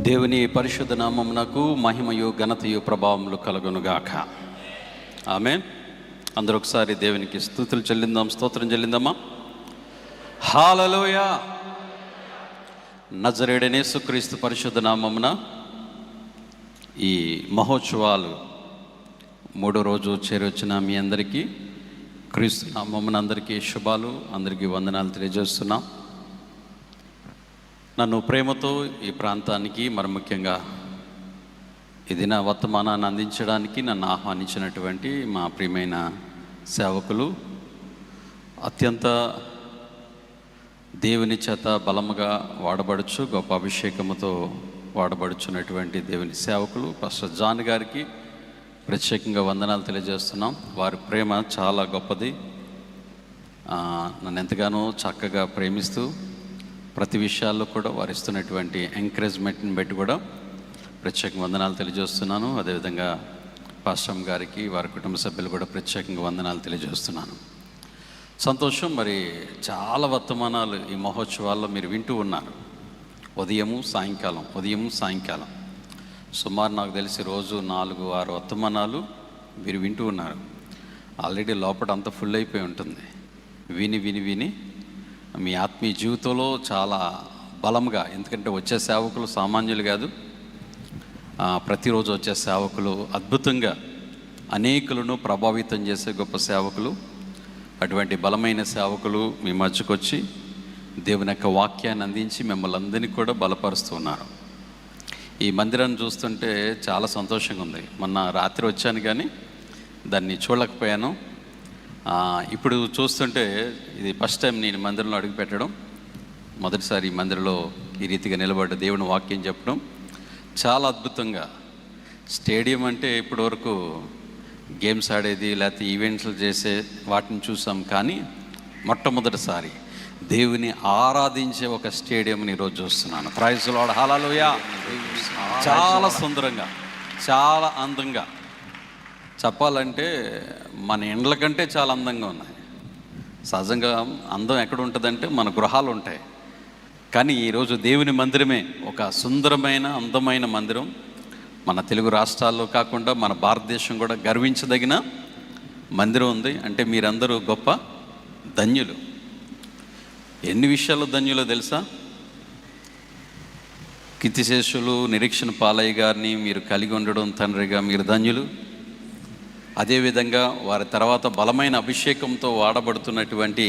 దేవుని పరిశుద్ధ నామమునకు మహిమయు ఘనతయు ప్రభావములు కలుగునుగాక. ఆమేన్. అందరూ ఒకసారి దేవునికి స్తుతులు చెల్లిందాం, స్తోత్రం చెల్లిందమ్మా. హల్లెలూయా. నజరేయుడైన యేసుక్రీస్తు పరిశుద్ధ నామమున ఈ మహోత్సవాలు మూడో రోజు చేరొచ్చిన మీ అందరికీ క్రీస్తు నామమున అందరికీ శుభాలు, అందరికీ వందనాలు తెలియజేస్తున్నాం. నన్ను ప్రేమతో ఈ ప్రాంతానికి, మరి ముఖ్యంగా ఈ దిన వర్తమానాన్ని అందించడానికి నన్ను ఆహ్వానించినటువంటి మా ప్రియమైన సేవకులు, అత్యంత దేవుని చేత బలముగా వాడబడుచు, గొప్ప అభిషేకముతో వాడబడుచున్నటువంటి దేవుని సేవకులు పాస్టర్ జాన్ గారికి ప్రత్యేకంగా వందనాలు తెలియజేస్తున్నాం. వారి ప్రేమ చాలా గొప్పది. నన్ను ఎంతగానో చక్కగా ప్రేమిస్తూ ప్రతి విషయాల్లో కూడా వారు ఇస్తున్నటువంటి ఎంకరేజ్మెంట్ని బట్టి కూడా ప్రత్యేక వందనాలు తెలియజేస్తున్నాను. అదేవిధంగా పాస్టర్ గారికి, వారి కుటుంబ సభ్యులు కూడా ప్రత్యేకంగా వందనాలు తెలియజేస్తున్నాను. సంతోషం. మరి చాలా వర్తమానాలు ఈ మహోత్సవాల్లో మీరు వింటూ ఉన్నారు. ఉదయము సాయంకాలం సుమారు నాకు తెలిసి రోజు 4-6 వర్తమానాలు మీరు వింటూ ఉన్నారు. ఆల్రెడీ లోపల అంతా ఫుల్ అయిపోయి ఉంటుంది. విని మీ ఆత్మీయ జీవితంలో చాలా బలంగా, ఎందుకంటే వచ్చే సేవకులు సామాన్యులు కాదు. ప్రతిరోజు వచ్చే సేవకులు అద్భుతంగా అనేకులను ప్రభావితం చేసే గొప్ప సేవకులు. అటువంటి బలమైన సేవకులు మీ మధ్యకొచ్చి దేవుని యొక్క వాక్యాన్ని అందించి మిమ్మల్ని అందరినీ కూడా బలపరుస్తున్నారు. ఈ మందిరాన్ని చూస్తుంటే చాలా సంతోషంగా ఉంది. మొన్న రాత్రి వచ్చాను కానీ దాన్ని చూడలేకపోయాను. ఇప్పుడు చూస్తుంటే ఇది ఫస్ట్ టైం నేను మందిరంలో అడుగుపెట్టడం. మొదటిసారి ఈ మందిరంలో ఈ రీతిగా నిలబడ్డ దేవుని వాక్యం చెప్పడం చాలా అద్భుతంగా. స్టేడియం అంటే ఇప్పటివరకు గేమ్స్ ఆడేది లేకపోతే ఈవెంట్స్ చేసే వాటిని చూసాం, కానీ మొట్టమొదటిసారి దేవుని ఆరాధించే ఒక స్టేడియంని ఈరోజు చూస్తున్నాను. Praise the lord. హల్లెలూయా. చాలా సుందరంగా, చాలా అందంగా, చెప్పాలంటే మన ఇండ్ల కంటే చాలా అందంగా ఉన్నాయి. సహజంగా అందం ఎక్కడ ఉంటుందంటే మన గృహాలు ఉంటాయి, కానీ ఈరోజు దేవుని మందిరమే ఒక సుందరమైన అందమైన మందిరం. మన తెలుగు రాష్ట్రాల్లో కాకుండా మన భారతదేశం కూడా గర్వించదగిన మందిరం ఉంది. అంటే మీరందరూ గొప్ప ధన్యులు. ఎన్ని విషయాల్లో ధన్యులో తెలుసా? కీర్తిశేషులు నిరీక్షణ పాలయ్య గారిని మీరు కలిగి ఉండడం తండ్రిగా మీరు ధన్యులు. అదేవిధంగా వారి తర్వాత బలమైన అభిషేకంతో వాడబడుతున్నటువంటి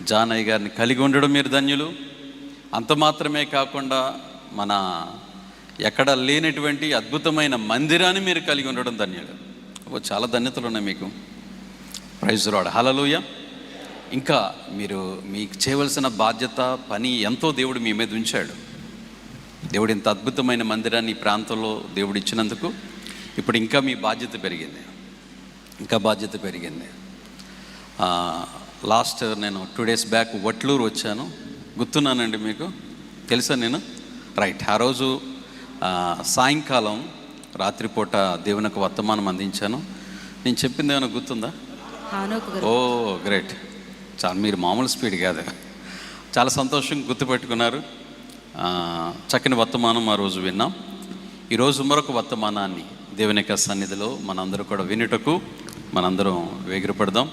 జానయ్య గారిని కలిగి ఉండడం మీరు ధన్యులు. అంత మాత్రమే కాకుండా మన ఎక్కడ లేనటువంటి అద్భుతమైన మందిరాన్ని మీరు కలిగి ఉండడం ధన్యులు. చాలా ధన్యతలు ఉన్నాయి మీకు. Praise the lord. హల్లెలూయా. ఇంకా మీరు మీకు చేయవలసిన బాధ్యత, పని ఎంతో దేవుడు మీ మీద ఉంచాడు. దేవుడు ఇంత అద్భుతమైన మందిరాన్ని ఈ ప్రాంతంలో దేవుడు ఇచ్చినందుకు ఇప్పుడు ఇంకా మీ బాధ్యత పెరిగింది. లాస్ట్ నేను 2 days బ్యాక్ వట్లూరు వచ్చాను. గుర్తున్నానండి మీకు? తెలుసా నేను? రైట్. ఆ రోజు సాయంకాలం రాత్రిపూట దేవునికి వర్తమానం అందించాను. నేను చెప్పింది ఏమైనా గుర్తుందా? ఓ గ్రేట్. చాలా, మీరు మామూలు స్పీడ్ కాదు. చాలా సంతోషం, గుర్తుపెట్టుకున్నారు. చక్కని వర్తమానం ఆ రోజు విన్నాం. ఈరోజు మరొక వర్తమానాన్ని దేవుని యొక్క సన్నిధిలో మనందరూ కూడా వినుటకు మనందరం వేగిరపడదాం.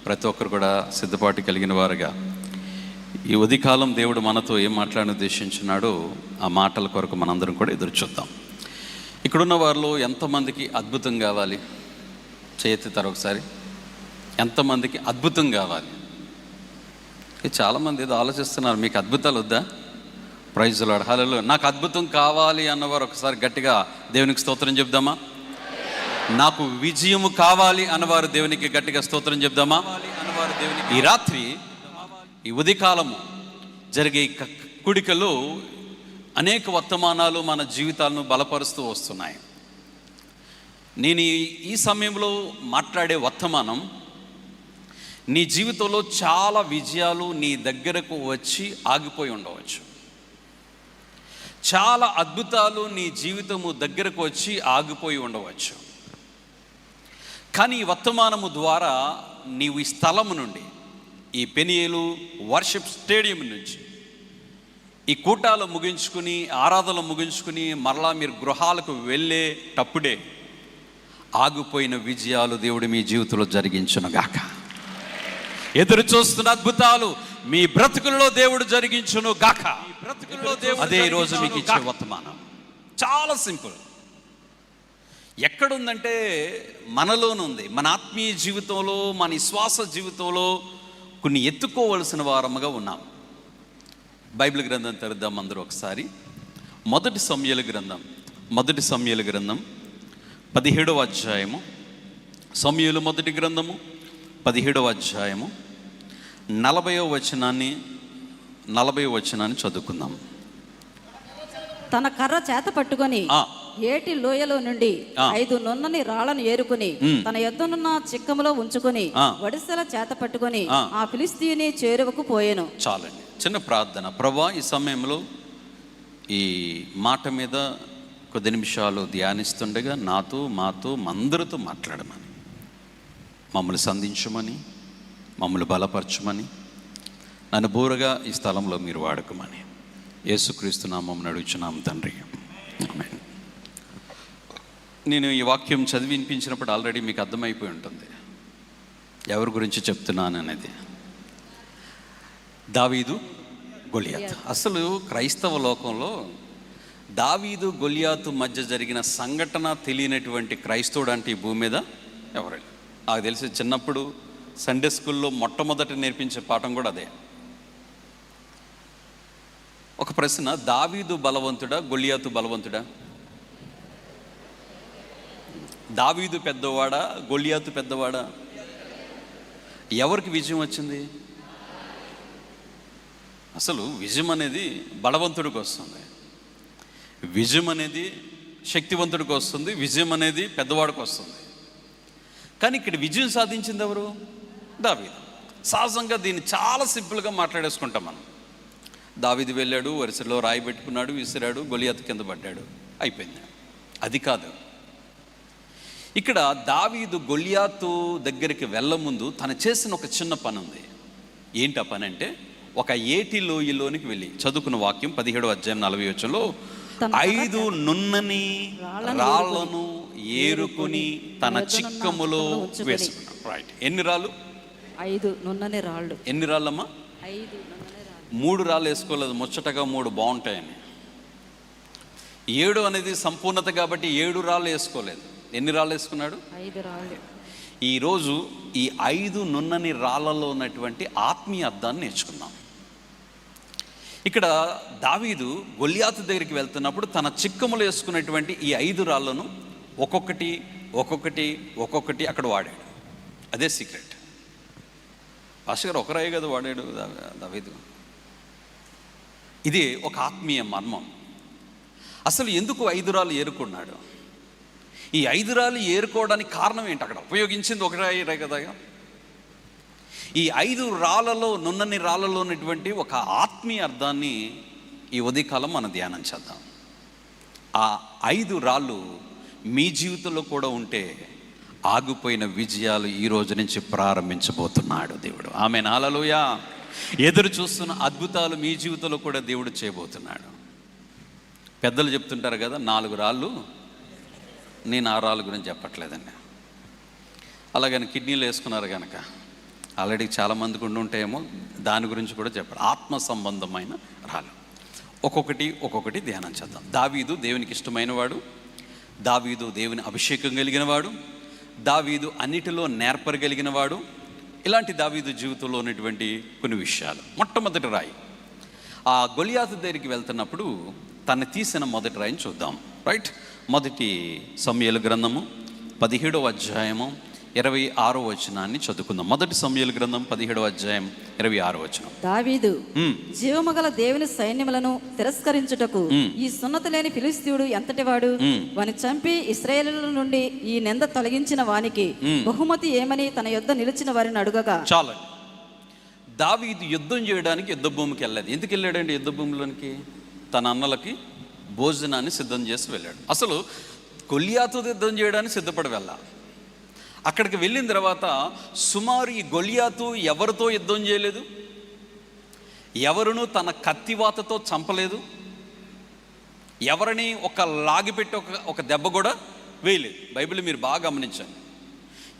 ప్రతి ఒక్కరు కూడా సిద్ధపాటు కలిగిన వారుగా ఈ ఉదయకాలం దేవుడు మనతో ఏం మాట్లాడని ఉద్దేశించున్నాడో ఆ మాటల కొరకు మనందరం కూడా ఎదురు చూద్దాం. ఇక్కడున్న వారిలో ఎంతమందికి అద్భుతం కావాలి? చేయెత్తుతారు ఒకసారి. ఎంతమందికి అద్భుతం కావాలి? చాలామంది ఏదో ఆలోచిస్తున్నారు, మీకు అద్భుతాలు వద్దా? Praise the lord. హల్లెలూయా. నాకు అద్భుతం కావాలి అన్నవారు ఒకసారి గట్టిగా దేవునికి స్తోత్రం చెప్దామా? నాకు విజయము కావాలి అన్నవారు దేవునికి గట్టిగా స్తోత్రం చెప్దామా? ఈ రాత్రి, ఈ ఉదయకాలము జరిగే కూడికలో అనేక వర్తమానాలు మన జీవితాలను బలపరుస్తూ వస్తున్నాయి. నేను ఈ సమయంలో మాట్లాడే వర్తమానం, నీ జీవితంలో చాలా విజయాలు నీ దగ్గరకు వచ్చి ఆగిపోయి ఉండవచ్చు. చాలా అద్భుతాలు నీ జీవితము దగ్గరకు వచ్చి ఆగిపోయి ఉండవచ్చు. కానీ ఈ వర్తమానము ద్వారా నీవు ఈ స్థలము నుండి, ఈ పెనియేలు వర్షిప్ స్టేడియం నుంచి ఈ కూటాలు ముగించుకుని, ఆరాధనలు ముగించుకుని మరలా మీరు గృహాలకు వెళ్ళేటప్పుడే ఆగిపోయిన విజయాలు దేవుడు మీ జీవితంలో జరిగించునుగాక. ఎదురు చూస్తున్న అద్భుతాలు మీ బ్రతుకుల్లో దేవుడు జరిగించును గాక. అదే ఈరోజు మీకు ఇచ్చే వర్తమానం. చాలా సింపుల్. ఎక్కడుందంటే మనలోనుంది. మన ఆత్మీయ జీవితంలో, మన విశ్వాస జీవితంలో కొన్ని ఎత్తుకోవలసిన వారముగా ఉన్నాం. బైబిల్ గ్రంథం తెరుద్దాం అందరూ ఒకసారి. మొదటి సమూయేలు గ్రంథం 17వ అధ్యాయము. సమూయేలు మొదటి గ్రంథము 17వ అధ్యాయము 40వ వచనాన్ని చదువుకుందాం. తన కర్ర చేత పట్టుకొని ఏటి లోయలో నుండి 5 నున్నని రాళ్లను ఏరుకుని తన యొద్దనున్న చిక్కములో ఉంచుకొని వడిసెల చేత పట్టుకొని ఆ ఫిలిష్తీయుని చేరువకు పోయెను. చాలండి. చిన్న ప్రార్థన. ప్రభువా, ఈ సమయంలో ఈ మాట మీద కొద్ది నిమిషాలు ధ్యానిస్తుండగా మాతో అందరితో మాట్లాడమని, మమ్మల్ని సంధించమని, మమ్మల్ని బలపరచమని, నన్ను బోరగా ఈ స్థలంలో మీరు వాడుకోమని యేసుక్రీస్తు నామమున అడుగుచున్నాం తండ్రి. ఆమేన్. నేను ఈ వాక్యం చదివి వినిపించినప్పుడు ఆల్రెడీ మీకు అర్థమైపోయి ఉంటుంది ఎవరి గురించి చెప్తున్నాను అనేది. దావీదు, గొలియాతు. అసలు క్రైస్తవ లోకంలో దావీదు గొలియాతు మధ్య జరిగిన సంఘటన తెలియనటువంటి క్రైస్తవుడు అంటే ఈ భూమి మీద ఎవరు? నాకు తెలిసి చిన్నప్పుడు సండే స్కూల్లో మొట్టమొదట నేర్పించే పాఠం కూడా అదే. ఒక ప్రశ్న, దావీదు బలవంతుడా, గొలియాతు బలవంతుడా? దావీదు పెద్దవాడా, గొలియాతు పెద్దవాడా? ఎవరికి విజయం వచ్చింది? అసలు విజయం అనేది బలవంతుడికి వస్తుంది, విజయం అనేది శక్తివంతుడికి వస్తుంది, విజయం అనేది పెద్దవాడికి వస్తుంది. కానీ ఇక్కడ విజయం సాధించింది ఎవరు? దావీదు. సహజంగా దీన్ని చాలా సింపుల్గా మాట్లాడేసుకుంటాం మనం. దావీదు వెళ్ళాడు, వరుసలో రాయి పెట్టుకున్నాడు, విసిరాడు, గొలియాతు కింద పడ్డాడు, అయిపోయింది. అది కాదు. ఇక్కడ దావీదు గొలియాతు దగ్గరికి వెళ్ళముందు తను చేసిన ఒక చిన్న పని ఉంది. ఏంటి ఆ పని అంటే, ఒక ఏటి లోయలోనికి వెళ్ళి చదువుకున్న వాక్యం 17వ అధ్యాయం 40వ వచనంలో 5 నున్నని రాళ్లను ఏరుకుని తన చిక్కములో వేసుకున్నాడు. రైట్. ఎన్ని రాళ్ళు? 5 నున్నని రాళ్ళు. ఎన్ని రాళ్ళమ్మా? 5 నున్నని రాళ్ళు. 3 రాళ్ళు వేసుకోలేదు, ముచ్చటగా 3 బాగుంటాయని. 7 అనేది సంపూర్ణత కాబట్టి 7 రాళ్ళు వేసుకోలేదు. ఎన్ని రాళ్ళు వేసుకున్నాడు? 5 రాళ్ళు. ఈరోజు ఈ 5 నున్నని రాళ్ళలో ఉన్నటువంటి ఆత్మీయ అర్థాన్ని నేర్చుకుందాం. ఇక్కడ దావీదు గొలియాతు దగ్గరికి వెళ్తున్నప్పుడు తన చిక్కములు వేసుకున్నటువంటి ఈ 5 రాళ్లను ఒక్కొక్కటి అక్కడ వాడాడు. అదే సీక్రెట్. పాస్టర్ గారు, ఒక రాయి కదా వాడాడు దావీదు. ఇది ఒక ఆత్మీయ మర్మం. అసలు ఎందుకు 5 రాళ్ళు ఏరుకున్నాడు? ఈ 5 రాళ్ళు ఏరుకోవడానికి కారణం ఏంటి? అక్కడ ఉపయోగించింది ఒక రాయి కదా. ఈ 5 రాళ్ళలో, నున్నని రాళ్ళలో ఉన్నటువంటి ఒక ఆత్మీయ అర్థాన్ని ఈ ఉదయకాలం మనం ధ్యానం చేద్దాం. ఆ 5 రాళ్ళు మీ జీవితంలో కూడా ఉంటే ఆగిపోయిన విజయాలు ఈ రోజు నుంచి ప్రారంభించబోతున్నాడు దేవుడు. ఆమేన్. హల్లెలూయా. ఎదురు చూస్తున్న అద్భుతాలు మీ జీవితంలో కూడా దేవుడు చేయబోతున్నాడు. పెద్దలు చెప్తుంటారు కదా, 4 రాళ్ళు. నేను ఆ రాళ్ళ గురించి చెప్పట్లేదండి. అలాగని కిడ్నీలు వేసుకున్నారు కనుక ఆల్రెడీ చాలామందికి ఉండుంటాయేమో, దాని గురించి కూడా చెప్పారు. ఆత్మ సంబంధమైన రాళ్ళు. ఒక్కొక్కటి ధ్యానం చేద్దాం. దావీదు దేవునికి ఇష్టమైన వాడు, దావీదు దేవుని అభిషేకం కలిగిన వాడు, దావీదు అన్నిటిలో నేర్పరగలిగిన వాడు. ఇలాంటి దావీదు జీవితంలో ఉన్నటువంటి కొన్ని విషయాలు. మొట్టమొదటి రాయి. ఆ గొలియాతు దగ్గరికి వెళ్తున్నప్పుడు తను తీసిన మొదటి రాయిని చూద్దాం. రైట్. మొదటి సమూయేలు గ్రంథము 17వ అధ్యాయము 26వ వచనాన్ని చదువుకుందాం. మొదటి సమూయేలు గ్రంథం 17వ అధ్యాయం 26వ వచనం. దావీదు జీవముగల దేవుని సైన్యములను తిరస్కరించుటకు ఈ సున్నత లేని ఫిలిష్తీయుడు ఎంతటి వాడు? వాని చంపి ఇశ్రాయేలుల నుండి ఈ నింద తొలగించిన వానికి బహుమతి ఏమని తన యొద్ద నిలిచిన వారిని అడుగగా. చాలా. దావీదు యుద్ధం చేయడానికి యుద్ధ భూమికి వెళ్ళలేదు. ఎందుకు వెళ్ళాడండి యుద్ధ భూమిలోనికి? తన అన్నలకి భోజనాన్ని సిద్ధం చేసి వెళ్ళాడు. అసలు గొలియాతు యుద్ధం చేయడానికి సిద్ధపడి వెళ్ళాలి. అక్కడికి వెళ్ళిన తర్వాత సుమారు ఈ గొలియాతు ఎవరితో యుద్ధం చేయలేదు? ఎవరునూ తన కత్తివాతతో చంపలేదు, ఎవరిని ఒక లాగిపెట్టి ఒక దెబ్బ కూడా వేయలేదు. బైబిల్ మీరు బాగా గమనించండి.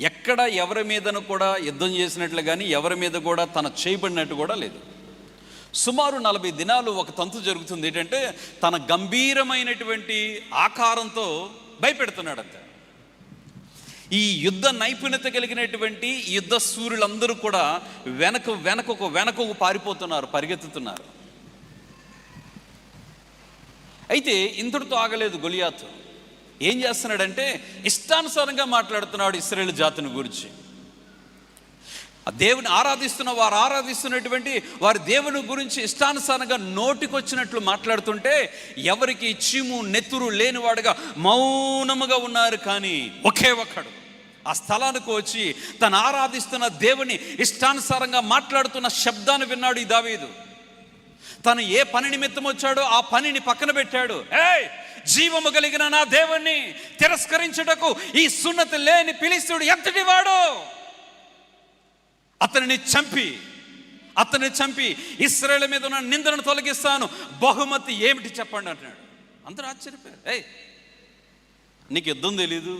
ఎక్కడ ఎవరి మీదను కూడా యుద్ధం చేసినట్లు కానీ ఎవరి మీద కూడా తన చేయబడినట్టు కూడా లేదు. సుమారు 40 దినాలు ఒక తంతు జరుగుతుంది. ఏంటంటే తన గంభీరమైనటువంటి ఆకారంతో భయపెడుతున్నాడంతే. ఈ యుద్ధ నైపుణ్యత కలిగినటువంటి యుద్ధ సూర్యులందరూ కూడా వెనకకు పారిపోతున్నారు, పరిగెత్తుతున్నారు. అయితే ఇంతటితో ఆగలేదు. గొలియాతు ఏం చేస్తున్నాడంటే ఇష్టానుసారంగా మాట్లాడుతున్నాడు ఇశ్రాయేలు జాతిని గురించి. దేవుని ఆరాధిస్తున్నటువంటి వారి దేవుని గురించి ఇష్టానుసారంగా నోటికొచ్చినట్లు మాట్లాడుతుంటే ఎవరికి చీము నెత్తురు లేనివాడుగా మౌనముగా ఉన్నారు. కానీ ఒకే ఒక్కడు ఆ స్థలానికి వచ్చి తను ఆరాధిస్తున్న దేవుని ఇష్టానుసారంగా మాట్లాడుతున్న శబ్దాన్ని విన్నాడు ఈ దావీదు. తను ఏ పని నిమిత్తం వచ్చాడో ఆ పనిని పక్కన పెట్టాడు. జీవము కలిగిన నా దేవుణ్ణి తిరస్కరించుటకు ఈ సున్నతి లేని ఫిలిష్తీయుడు ఎంతటి వాడు, అతనిని చంపి ఇశ్రాయేలు మీద ఉన్న నిందను తొలగిస్తాను, బహుమతి ఏమిటి చెప్పండి అంటున్నాడు. అందరూ ఆశ్చర్యపోయారు. నీకు యుద్ధం తెలీదు,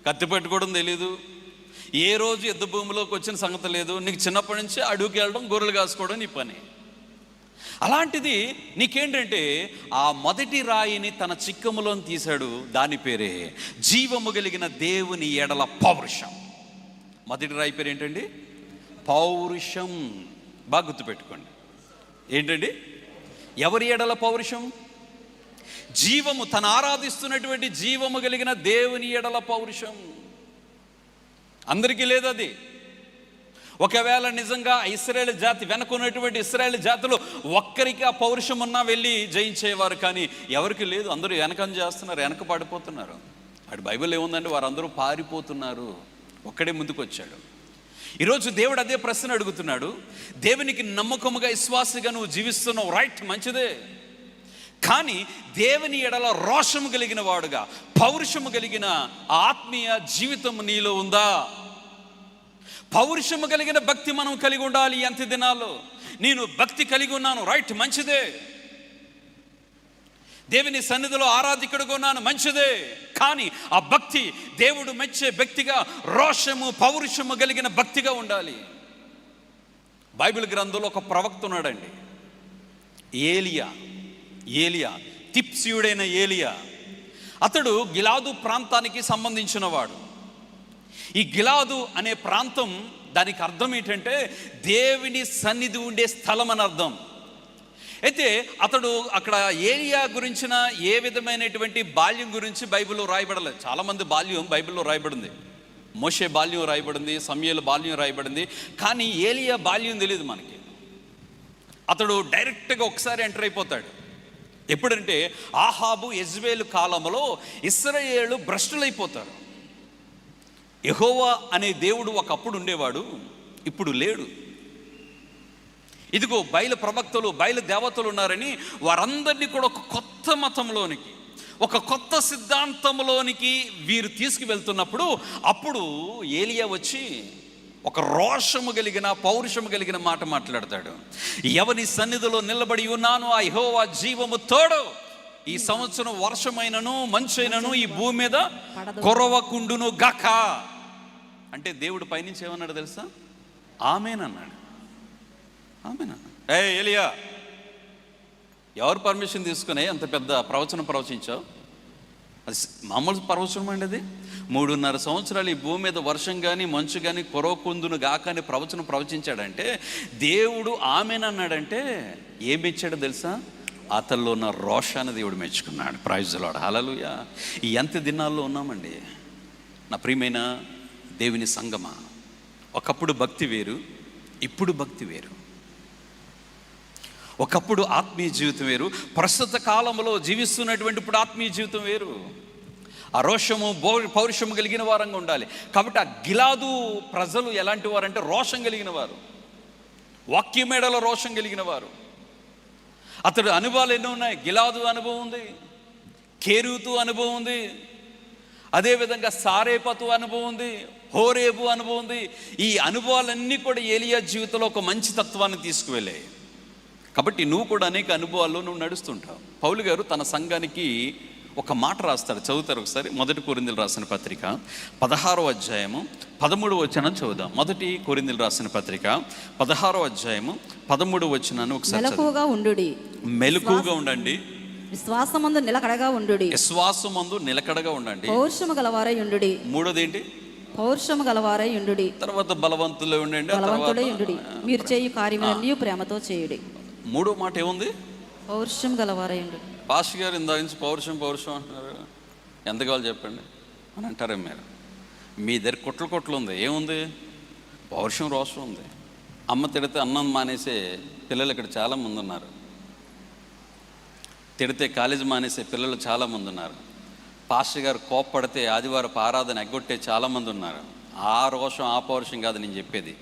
కత్తి పట్టుకోవడం తెలీదు, ఏ రోజు యుద్ధ భూమిలోకి వచ్చిన సంగతి లేదు, నీకు చిన్నప్పటి నుంచి అడవికి వెళ్ళడం, గొర్రెలు కాసుకోవడం నీ పని. అలాంటిది నీకేంటంటే ఆ మొదటి రాయిని తన చిక్కములో తీశాడు. దాని పేరే జీవము కలిగిన దేవుని ఎడల పౌరుషం. మొదటి రాయి పేరు ఏంటండి? పౌరుషం. బాగా గుర్తుపెట్టుకోండి. ఏంటండి? ఎవరి ఎడల పౌరుషం? జీవము, తను ఆరాధిస్తున్నటువంటి జీవము కలిగిన దేవుని ఎడల పౌరుషం. అందరికీ లేదు అది. ఒకవేళ నిజంగా ఇశ్రాయేలు జాతి వెనకున్నటువంటి ఇశ్రాయేలు జాతిలో ఒక్కరికి ఆ పౌరుషం ఉన్నా వెళ్ళి జయించేవారు. కానీ ఎవరికి లేదు. అందరూ వెనకం చేస్తున్నారు, వెనక పడిపోతున్నారు. అటు బైబిల్ ఏముందంటే వారందరూ పారిపోతున్నారు, ఒక్కడే ముందుకు వచ్చాడు. ఈరోజు దేవుడు అదే ప్రశ్న అడుగుతున్నాడు. దేవునికి నమ్మకముగా విశ్వాసిగా నువ్వు జీవిస్తున్నావు, రైట్, మంచిదే. కానీ దేవుని ఎడల రోషము కలిగిన వాడుగా, పౌరుషము కలిగిన ఆత్మీయ జీవితం నీలో ఉందా? పౌరుషము కలిగిన భక్తి మనం కలిగి ఉండాలి. అంత్య దినాల్లో నేను భక్తి కలిగి ఉన్నాను, రైట్, మంచిదే. దేవుని సన్నిధిలో ఆరాధికుడుగా ఉన్నాను, మంచిదే. కానీ ఆ భక్తి దేవుడు మెచ్చే భక్తిగా, రోషము పౌరుషము కలిగిన భక్తిగా ఉండాలి. బైబిల్ గ్రంథంలో ఒక ప్రవక్త ఉన్నాడండి, ఏలియా, తిప్సీయుడైన ఏలియా. అతడు గిలాదు ప్రాంతానికి సంబంధించిన వాడు. ఈ గిలాదు అనే ప్రాంతం, దానికి అర్థం ఏంటంటే దేవుని సన్నిధి ఉండే స్థలం అని అర్థం. అయితే అతడు అక్కడ ఏలియా గురించిన ఏ విధమైనటువంటి బాల్యం గురించి బైబిల్లో రాయబడలేదు. చాలామంది బాల్యం బైబిల్లో రాయబడింది. మోషే బాల్యం రాయబడింది, సమూయేలు బాల్యం రాయబడింది. కానీ ఏలియా బాల్యం తెలియదు మనకి. అతడు డైరెక్ట్గా ఒకసారి ఎంటర్ అయిపోతాడు. ఎప్పుడంటే ఆహాబు యెజ్బేలు కాలంలో ఇశ్రాయేలు భ్రష్టులైపోతారు. యెహోవా అనే దేవుడు ఒకప్పుడు ఉండేవాడు, ఇప్పుడు లేడు. ఇదిగో బయలు ప్రవక్తలు, బయలు దేవతలు ఉన్నారని వారందరినీ కూడా ఒక కొత్త మతంలోనికి, ఒక కొత్త సిద్ధాంతంలోనికి వీరు తీసుకువెళ్తున్నప్పుడు అప్పుడు ఏలియా వచ్చి ఒక రోషము కలిగిన, పౌరుషము కలిగిన మాట మాట్లాడతాడు. ఎవని సన్నిధిలో నిలబడి ఉన్నాను ఆ యెహోవా జీవము తోడు, ఈ సంవత్సరం వర్షమైనను మంచైనను ఈ భూమి మీద కొరవకుండును గాక. అంటే దేవుడు పైనుంచి ఏమన్నాడు తెలుసా? ఆమేనన్నాడు. ఏలియా, ఎవరు పర్మిషన్ తీసుకునే అంత పెద్ద ప్రవచనం ప్రవచించావు? అది మామూలు ప్రవచనం అండి. అది 3.5 సంవత్సరాలు ఈ భూమి మీద వర్షం కానీ మంచు కానీ కొరవకుందును గాక అని ప్రవచనం ప్రవచించాడంటే, దేవుడు ఆమేనన్నాడంటే ఏమి ఇచ్చాడో తెలుసా? అతల్లో ఉన్న రోషాన్ని దేవుడు మెచ్చుకున్నాడు. ప్రైజ్ ది లార్డ్, హల్లెలూయా. ఈ అంత్య దినాల్లో ఉన్నామండి నా ప్రియమైన దేవుని సంగమా. ఒకప్పుడు భక్తి వేరు, ఇప్పుడు భక్తి వేరు. ఒకప్పుడు ఆత్మీయ జీవితం వేరు, ప్రస్తుత కాలంలో జీవిస్తున్నటువంటి ఇప్పుడు ఆత్మీయ జీవితం వేరు. ఆ రోషము పౌరుషము కలిగిన వారంగా ఉండాలి. కాబట్టి ఆ గిలాదు ప్రజలు ఎలాంటి వారంటే రోషం కలిగిన వారు, వాక్యమేడలో రోషం కలిగిన వారు. అతడు అనుభవాలు ఎన్నో ఉన్నాయి. గిలాదు అనుభవం ఉంది, కేరూతు అనుభవం ఉంది, అదేవిధంగా సారేపతు అనుభవం ఉంది, హోరేబు అనుభవం ఉంది. ఈ అనుభవాలన్నీ కూడా ఏలియా జీవితంలో ఒక మంచి తత్వాన్ని తీసుకువెళ్ళాయి. కాబట్టి నువ్వు కూడా అనేక అనుభవాల్లో నువ్వు నడుస్తుంటావు. పౌలు గారు తన సంఘానికి ఒక మాట రాస్తాడు, చదువుతారు ఒకసారి. 1 కొరింథీయులు రాసిన పత్రిక 16వ అధ్యాయము 13వ వచనం చదువుదాం. 1 కొరింథీయులు రాసిన పత్రిక 16వ అధ్యాయము 13వ వచనాన్ని ఒకసారి మెలకువగా ఉండుడి. మెలకువగా ఉండండి. విశ్వాసమందు నిలకడగా ఉండుడి. విశ్వాసమందు నిలకడగా ఉండండి. పౌరుషము గలవారై ఉండుడి. మూడోది ఏంటి? పౌరుషము గలవారై ఉండుడి. తర్వాత బలవంతులే ఉండండి. బలవంతులై ఉండుడి. మీరు చేయు కార్యములన్నీ ప్రేమతో చేయుడి. మూడో మాట ఏముంది? పౌరుషం గలవారై ఉండుడి. పాస్టర్ గారు ఇందాక నుంచి పౌరుషం అంటున్నారు, ఎంత కావాలి చెప్పండి అని అంటారే మీరు. మీ దగ్గర కొట్లు ఉంది, ఏముంది? పౌరుషం, రోషం ఉంది. అమ్మ తిడితే అన్నం మానేసే పిల్లలు ఇక్కడ చాలామంది ఉన్నారు. తిడితే కాలేజీ మానేసే పిల్లలు చాలామంది ఉన్నారు. పాస్టర్ గారు కోప్పడితే ఆదివారపు ఆరాధన ఎగ్గొట్టే చాలామంది ఉన్నారు. ఆ రోషం, ఆ పౌరుషం కాదు నేను చెప్పేది.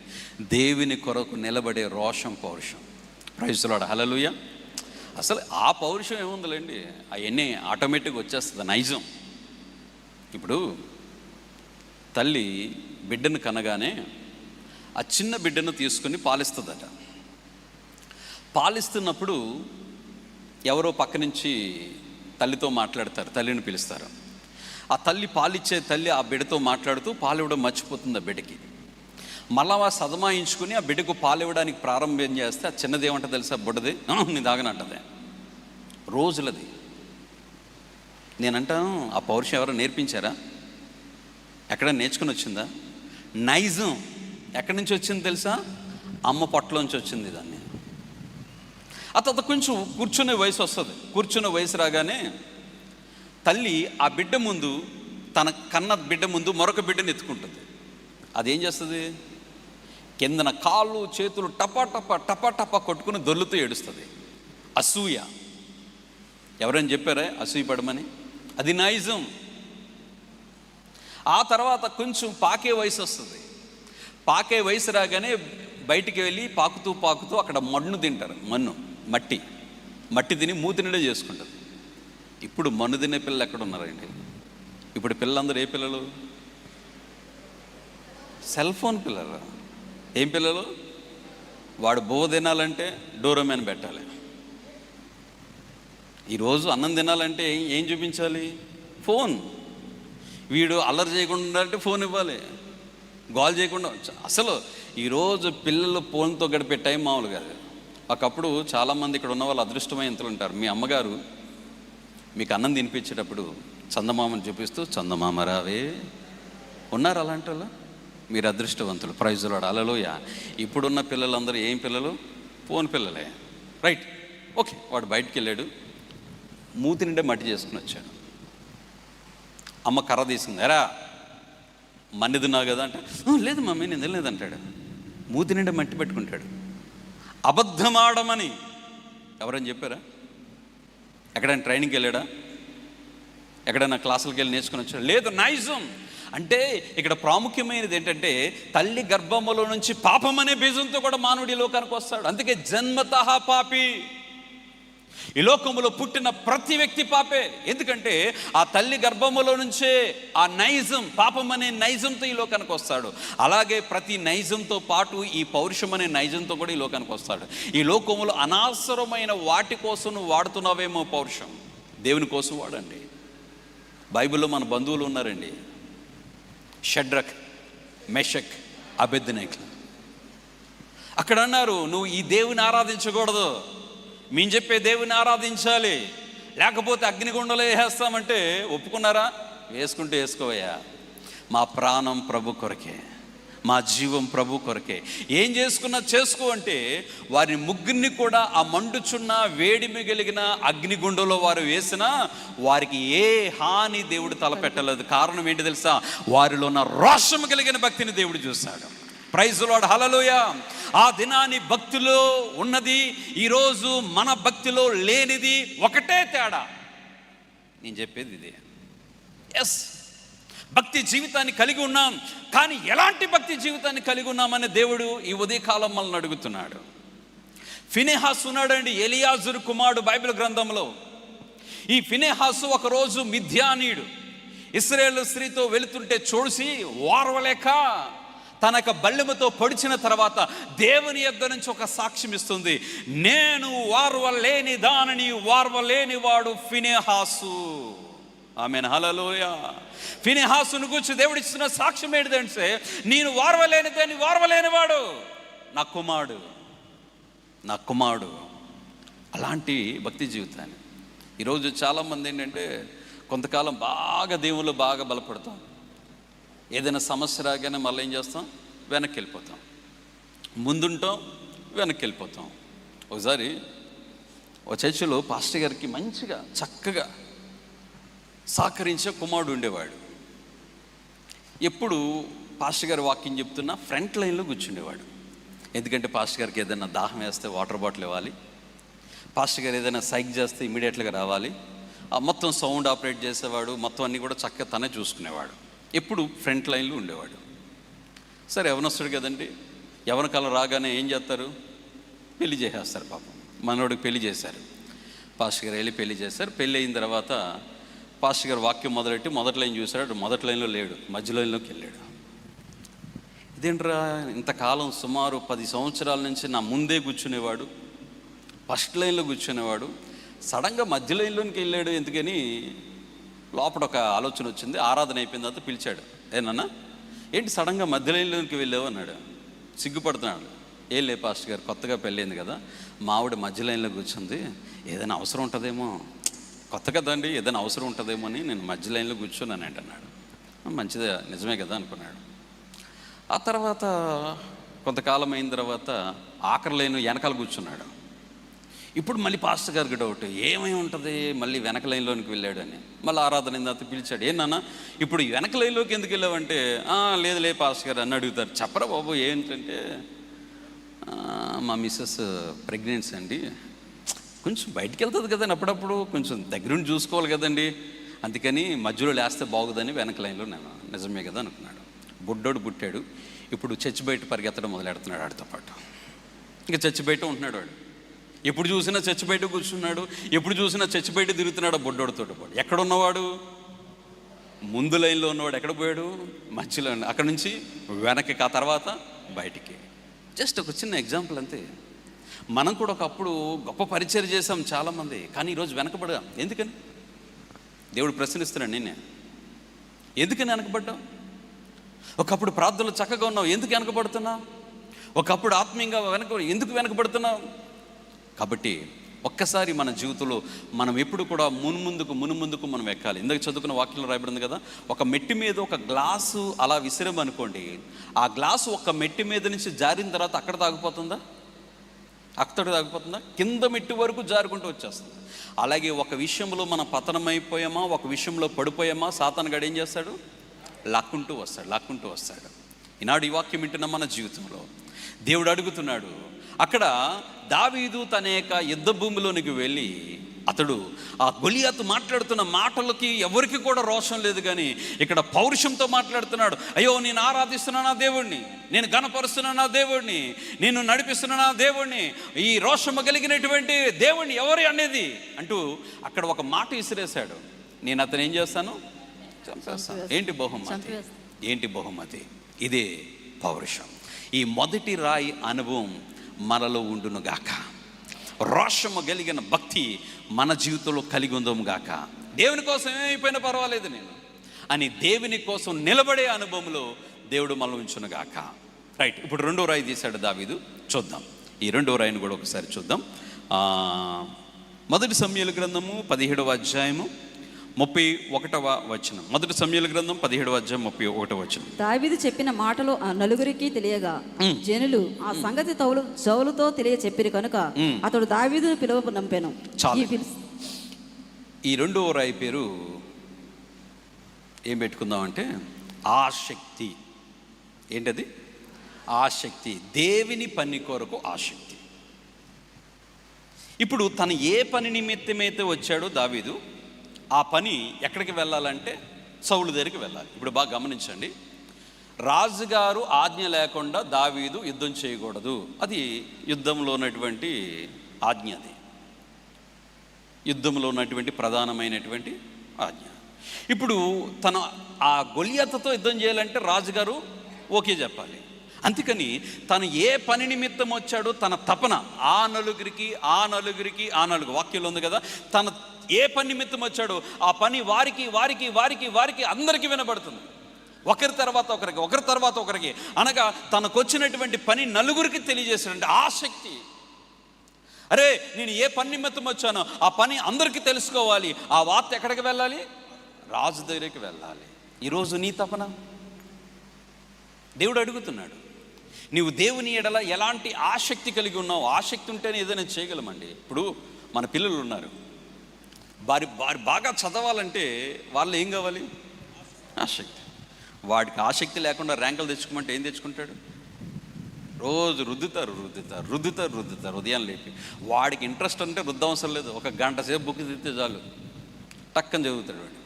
దేవుని కొరకు నిలబడే రోషం, పౌరుషం. ప్రైజ్ ది లార్డ్, హల్లెలూయా. అసలు ఆ పౌరుషం ఏముందిలేండి, అవన్నీ ఆటోమేటిక్గా వచ్చేస్తుంది, నైజం. ఇప్పుడు తల్లి బిడ్డను కనగానే ఆ చిన్న బిడ్డను తీసుకుని పాలిస్తుందట. పాలిస్తున్నప్పుడు ఎవరో పక్క నుంచి తల్లితో మాట్లాడతారు, తల్లిని పిలుస్తారు. ఆ తల్లి, పాలిచ్చే తల్లి ఆ బిడ్డతో మాట్లాడుతూ పాలివ్వడం మర్చిపోతుంది ఆ బిడ్డకి. మళ్ళా సదమాయించుకుని ఆ బిడ్డకు పాలివ్వడానికి ప్రారంభం చేస్తే ఆ చిన్నది ఏమంటే తెలుసా? బుడ్డది నీ దాగనంటది. రోజులది. నేనంటాను, ఆ పౌరుషం ఎవరో నేర్పించారా? ఎక్కడ నేర్చుకుని వచ్చిందా? నైజం ఎక్కడి నుంచి వచ్చింది తెలుసా? అమ్మ పొట్టలోంచి వచ్చింది. దాన్ని ఆ తర్వాత కొంచెం కూర్చునే వయసు వస్తుంది. కూర్చునే వయసు రాగానే తల్లి ఆ బిడ్డ ముందు, తన కన్న బిడ్డ ముందు మరొక బిడ్డను ఎత్తుకుంటుంది. అదేం చేస్తుంది? కిందన కాళ్ళు చేతులు టపా టపా టపా టపా కొట్టుకుని దొర్లుతూ ఏడుస్తుంది. అసూయ. ఎవరైనా చెప్పారా అసూయ పడమని? అది నైజం. ఆ తర్వాత కొంచెం పాకే వయసు వస్తుంది. పాకే వయసు రాగానే బయటికి వెళ్ళి పాకుతూ పాకుతూ అక్కడ మన్ను తింటారు. మట్టి తిని మూతి నిండా చేసుకుంటుంది. ఇప్పుడు మన్ను తినే పిల్లలు ఎక్కడ ఉన్నారండి? ఇప్పుడు పిల్లలందరూ ఏ పిల్లలు? సెల్ ఫోన్ పిల్లలు. ఏం పిల్లలు? వాడు బువ్వ తినాలంటే డోరోమెన్ పెట్టాలి. ఈరోజు అన్నం తినాలంటే ఏం చూపించాలి? ఫోన్. వీడు అల్లరి చేయకుండా అంటే ఫోన్ ఇవ్వాలి, గోల్ చేయకుండా. అసలు ఈరోజు పిల్లలు ఫోన్తో గడిపే టైం మామూలు కాదు. ఒకప్పుడు చాలామంది ఇక్కడ ఉన్న వాళ్ళు అదృష్టమైనంతలు ఉంటారు. మీ అమ్మగారు మీకు అన్నం తినిపించేటప్పుడు చందమామను చూపిస్తూ, చందమామ రావే, ఉన్నారు అలాంటి వాళ్ళు? మీరు అదృష్టవంతులు. ప్రైజ్ ది లార్డ్, హల్లెలూయా. ఇప్పుడున్న పిల్లలందరూ ఏం పిల్లలు? ఫోన్ పిల్లలే. Right, okay. వాడు బయటికి వెళ్ళాడు, మూతి నిండే మట్టి చేసుకుని వచ్చాడు. అమ్మ కర్ర తీసుకుంది. ఎరా మన్ని తిన్నావు కదా అంటే, లేదు మమ్మీ నేను తినలేదంటాడు. మూతి నిండా మట్టి పెట్టుకుంటాడు. అబద్ధమాడమని ఎవరైనా చెప్పారా? ఎక్కడైనా ట్రైనింగ్కి వెళ్ళాడా? ఎక్కడైనా క్లాసులకు వెళ్ళి నేర్చుకుని వచ్చాడు? లేదు. నైజం. అంటే ఇక్కడ ప్రాముఖ్యమైనది ఏంటంటే, తల్లి గర్భములో నుంచి పాపం అనే బీజంతో కూడా మానవుడి లోకానికి వస్తాడు. అందుకే జన్మతః పాపి. ఈ లోకములో పుట్టిన ప్రతి వ్యక్తి పాపే. ఎందుకంటే ఆ తల్లి గర్భములో నుంచే ఆ నైజం, పాపం అనే నైజంతో ఈ లోకానికి వస్తాడు. అలాగే ప్రతి నైజంతో పాటు ఈ పౌరుషం అనే నైజంతో కూడా ఈ లోకానికి వస్తాడు. ఈ లోకములో అనవసరమైన వాటి కోసం నువ్వు వాడుతున్నావేమో పౌరుషం, దేవుని కోసం వాడండి. బైబిల్లో మన బంధువులు ఉన్నారండి, షడ్రక్, మెషక్, అబెద్నెగో. అక్కడ అన్నారు, నువ్వు ఈ దేవుని ఆరాధించకూడదు, మేము చెప్పే దేవుని ఆరాధించాలి, లేకపోతే అగ్నిగుండంలో వేసేస్తామంటే ఒప్పుకున్నారా? వేసుకుంటే వేసుకోవయ్యా, మా ప్రాణం ప్రభు కొరకే, మా జీవం ప్రభు కొరకే, ఏం చేసుకున్నా చేసుకో అంటే వారిని ముగ్గురిని కూడా ఆ మండుచున్న వేడి మిగిలిన అగ్నిగుండంలో వారు వేసినా వారికి ఏ హాని దేవుడు తలపెట్టలేదు. కారణం ఏంటి తెలుసా? వారిలో ఉన్న రోషము కలిగిన భక్తిని దేవుడు చూశాడు. ప్రైజ్ ది లార్డ్, హల్లెలూయా. ఆ దినాన్ని భక్తిలో ఉన్నది, ఈరోజు మన భక్తిలో లేనిది ఒకటే తేడా. నేను చెప్పేది ఇదే. ఎస్, భక్తి జీవితాన్ని కలిగి ఉన్నాం, కానీ ఎలాంటి భక్తి జీవితాన్ని కలిగి ఉన్నామని దేవుడు ఈ ఉదయకాలం మనల్ని అడుగుతున్నాడు. ఫినెహాసు ఉన్నాడండి, ఎలియాజరు కుమారుడు బైబిల్ గ్రంథంలో. ఈ ఫినెహాసు ఒకరోజు మిద్యానీయుడు ఇశ్రాయేలు స్త్రీతో వెళుతుంటే చూసి ఓర్వలేక తన యొక్క బల్లెముతో పొడిచిన తర్వాత దేవుని యొద్ద నుంచి ఒక సాక్ష్యం ఇస్తుంది. నేను వార్వలేని దానిని వార్వలేని వాడు ఫినెహాసు. ఆమేన్, హల్లెలూయా. ఫినెహాసును గురించి దేవుడు ఇస్తున్న సాక్ష్యం ఏంటిదంటే, నేను వార్వలేని దాన్ని వార్వలేని వాడు నా కుమారుడు. అలాంటి భక్తి జీవితాన్ని ఈరోజు చాలామంది ఏంటంటే, కొంతకాలం బాగా దేవుళ్ళు బాగా బలపడతాం, ఏదైనా సమస్య రాగానే మళ్ళీ ఏం చేస్తాం, వెనక్కి వెళ్ళిపోతాం, ముందుంటాం, వెనక్కి వెళ్ళిపోతాం. ఒకసారి ఒక చర్చిలో పాస్టర్ గారికి మంచిగా చక్కగా సహకరించే కుమారుడు ఉండేవాడు. ఎప్పుడు పాస్టర్ గారు వాక్యం చెప్తున్నా ఫ్రంట్ లైన్లో కూర్చుండేవాడు. ఎందుకంటే పాస్టర్ గారికి ఏదైనా దాహం వేస్తే వాటర్ బాటిల్ ఇవ్వాలి, పాస్టర్ గారు ఏదైనా సైక్ చేస్తే ఇమీడియట్గా రావాలి, మొత్తం సౌండ్ ఆపరేట్ చేసేవాడు, మొత్తం అన్నీ కూడా చక్కగా తనే చూసుకునేవాడు. ఎప్పుడు ఫ్రంట్ లైన్లో ఉండేవాడు. సరే, యవనస్తుడు కదండి, యవన కాలం రాగానే ఏం చేస్తారు, పెళ్లి చేసేస్తారు. పాపం మనోడికి పెళ్లి చేశారు. పాస్టర్ గారు వెళ్ళి పెళ్లి చేశారు. పెళ్ళి అయిన తర్వాత పాస్టర్ గారు వాక్యం మొదలెట్టి మొదటి లైన్ చూశాడు. మొదటి లైన్లో లేడు, మధ్య లైన్లోకి వెళ్ళాడు. ఇదేంట్రా, ఇంతకాలం సుమారు 10 సంవత్సరాల నుంచి నా ముందే కూర్చునేవాడు, ఫస్ట్ లైన్లో కూర్చునేవాడు, సడన్గా మధ్య లైన్లోకి వెళ్ళాడు ఎందుకని లోపల ఒక ఆలోచన వచ్చింది. ఆరాధన అయిపోయిన తర్వాత పిలిచాడు. ఏనన్నా ఏంటి సడన్గా మధ్య లైన్లోకి వెళ్ళావు అన్నాడు. సిగ్గుపడుతున్నాడు. ఏం లే పాస్టర్ గారు, కొత్తగా పెళ్ళైంది కదా, మా ఆవిడ మధ్య లైన్లో కూర్చుంది, ఏదైనా అవసరం ఉంటుందేమో, కొత్త కదండి, ఏదైనా అవసరం ఉంటుందేమో అని నేను మధ్య లైన్లో కూర్చున్నాను అంటున్నాడు. మంచిదే, నిజమే కదా అనుకున్నాడు. ఆ తర్వాత కొంతకాలం అయిన తర్వాత ఆఖరి లైన్ వెనకాల కూర్చున్నాడు. ఇప్పుడు మళ్ళీ పాస్టర్ గారికి డౌట్, ఏమై ఉంటుంది మళ్ళీ వెనక లైన్లోనికి వెళ్ళాడు అని. మళ్ళీ ఆరాధన అయిన తర్వాత పిలిచాడు. ఏమన్నా ఇప్పుడు వెనక లైన్లోకి ఎందుకు వెళ్ళావంటే, లేదు పాస్టర్ గారు అని అడుగుతారు. చెప్పరా బాబు ఏంటంటే, మా మిస్సెస్ ప్రెగ్నెన్సీ అండి, కొంచెం బయటికి వెళ్తుంది కదండి, అప్పుడప్పుడు కొంచెం దగ్గరుండి చూసుకోవాలి కదండి, అందుకని మధ్యలో లేస్తే బాగుందని వెనక లైన్లో నేను. నిజమే కదా అనుకున్నాడు. బుడ్డోడు పుట్టాడు. ఇప్పుడు చర్చి బయట పరిగెత్తడం మొదలెడుతున్నాడు వాడితో పాటు. ఇంకా చర్చి బయట ఉంటున్నాడు వాడు. ఎప్పుడు చూసినా చర్చి బయట కూర్చున్నాడు, ఎప్పుడు చూసినా చర్చి బయట తిరుగుతున్నాడు బుడ్డోడితో పాటు. ఎక్కడున్నవాడు, ముందు లైన్లో ఉన్నవాడు ఎక్కడ పోయాడు, మధ్యలో. అక్కడ నుంచి వెనక్కి, ఆ తర్వాత బయటికి. జస్ట్ ఒక చిన్న ఎగ్జాంపుల్ అంతే. మనం కూడా ఒకప్పుడు గొప్ప పరిచయం చేసాం చాలామంది, కానీ ఈరోజు వెనకబడ్డాం. ఎందుకని? దేవుడు ప్రశ్నిస్తున్నాడు నిన్నే, ఎందుకని వెనకబడ్డావు? ఒకప్పుడు ప్రార్థనలు చక్కగా ఉన్నావు, ఎందుకు వెనకబడుతున్నావు? ఒకప్పుడు ఆత్మీయంగా ఎందుకు వెనకబడుతున్నావు? కాబట్టి ఒక్కసారి మన జీవితంలో మనం ఎప్పుడు కూడా మునుముందుకు మనం ఎక్కాలి. ఇందాక చదువుకున్న వాక్యంలో రాయబడింది కదా, ఒక మెట్టి మీద ఒక గ్లాసు అలా విసిరమనుకోండి, ఆ గ్లాసు ఒక మెట్టి మీద నుంచి జారిన తర్వాత అక్కడ తాగిపోతుందా? కింద మెట్టి వరకు జారుకుంటూ వచ్చేస్తుంది. అలాగే ఒక విషయంలో మనం పతనమైపోయామా, ఒక విషయంలో పడిపోయామా, సాతానుగాడు ఏం చేస్తాడు, లాక్కుంటూ వస్తాడు. ఈనాడు ఈ వాక్యం వింటున్న మన జీవితంలో దేవుడు అడుగుతున్నాడు. అక్కడ దావీదు తన యొక్క యుద్ధ భూమిలోనికి వెళ్ళి అతడు ఆ గొలియాతు మాట్లాడుతున్న మాటలకి ఎవరికి కూడా రోషం లేదు, కానీ ఇక్కడ పౌరుషంతో మాట్లాడుతున్నాడు. అయ్యో, నేను ఆరాధిస్తున్నా నా దేవుణ్ణి, నేను ఘనపరుస్తున్నా నా దేవుణ్ణి, నేను నడిపిస్తున్నా నా దేవుణ్ణి, ఈ రోషము కలిగినటువంటి దేవుణ్ణి ఎవరు అనేది అంటూ అక్కడ ఒక మాట విసిరేశాడు. నేను అతను ఏం చేస్తాను, చంపేస్తాను. ఏంటి బహుమతి? ఇదే పౌరుషం. ఈ మొదటి రాయి అనుభవం మనలో ఉండును గాక. రోషము కలిగిన భక్తి మన జీవితంలో కలిగి ఉందము గాక. దేవుని కోసం ఏమైపోయినా పర్వాలేదు నేను అని దేవుని కోసం నిలబడే అనుభవంలో దేవుడు మనల్ని ఉంచును గాక. రైట్, ఇప్పుడు 2వ రాయి తీశాడు దావీదు. చూద్దాం, ఈ 2వ రాయిని కూడా ఒకసారి చూద్దాం. 1 సమూయేలు గ్రంథము 17వ అధ్యాయము 31వ వచనం. 1 సమూయేలు గ్రంథం 17వ అధ్యాయం 31వ వచనం. దావీదు చెప్పిన మాటలు ఆ నలుగురికి తెలియగా జనులు ఆ సంగతి జౌలుతో తెలియ చెప్పిరి కనుక అతడు దావీదును పిలువ నంపెను. ఈ 2వ రాయి పేరు ఏం పెట్టుకుందామంటే ఆసక్తి. ఏంటది? ఆసక్తి. దేవుని పని కొరకు ఆసక్తి. ఇప్పుడు తను ఏ పని నిమిత్తమైతే వచ్చాడో దావీదు, ఆ పని ఎక్కడికి వెళ్ళాలంటే సౌలు దగ్గరికి వెళ్ళాలి. ఇప్పుడు బాగా గమనించండి, రాజుగారు ఆజ్ఞ లేకుండా దావీదు యుద్ధం చేయకూడదు. అది యుద్ధంలో ఉన్నటువంటి ఆజ్ఞ, అది యుద్ధంలో ఉన్నటువంటి ప్రధానమైనటువంటి ఆజ్ఞ. ఇప్పుడు తన ఆ గొలియాతుతో యుద్ధం చేయాలంటే రాజుగారు ఓకే చెప్పాలి. అందుకని తను ఏ పని నిమిత్తం వచ్చాడో తన తపన ఆ నలుగురికి వాక్యంలో ఉంది కదా, తన ఏ పని నిమిత్తం వచ్చాడో ఆ పని వారికి అందరికీ వినబడుతుంది. ఒకరి తర్వాత ఒకరికి అనగా తనకొచ్చినటువంటి పని నలుగురికి తెలియజేశాడంటే ఆసక్తి. అరే నేను ఏ పని నిమిత్తం వచ్చానో ఆ పని అందరికీ తెలుసుకోవాలి. ఆ వార్త ఎక్కడికి వెళ్ళాలి? రాజు దగ్గరికి వెళ్ళాలి. ఈరోజు నీ తపన దేవుడు అడుగుతున్నాడు. నీవు దేవుని ఎడల ఎలాంటి ఆసక్తి కలిగి ఉన్నావు? ఆసక్తి ఉంటేనే ఏదైనా చేయగలమండి. ఇప్పుడు మన పిల్లలు ఉన్నారు, వారి బాగా చదవాలంటే వాళ్ళు ఏం కావాలి? ఆసక్తి. వాడికి ఆసక్తి లేకుండా ర్యాంకులు తెచ్చుకోమంటే ఏం తెచ్చుకుంటాడు? రోజు రుద్దుతారు ఉదయం లేపి. వాడికి ఇంట్రెస్ట్ అంటే రుద్దవసరం లేదు, ఒక గంట సేపు బుక్ తిరిగితే చాలు, టక్కని చదువుతాడు వాడు.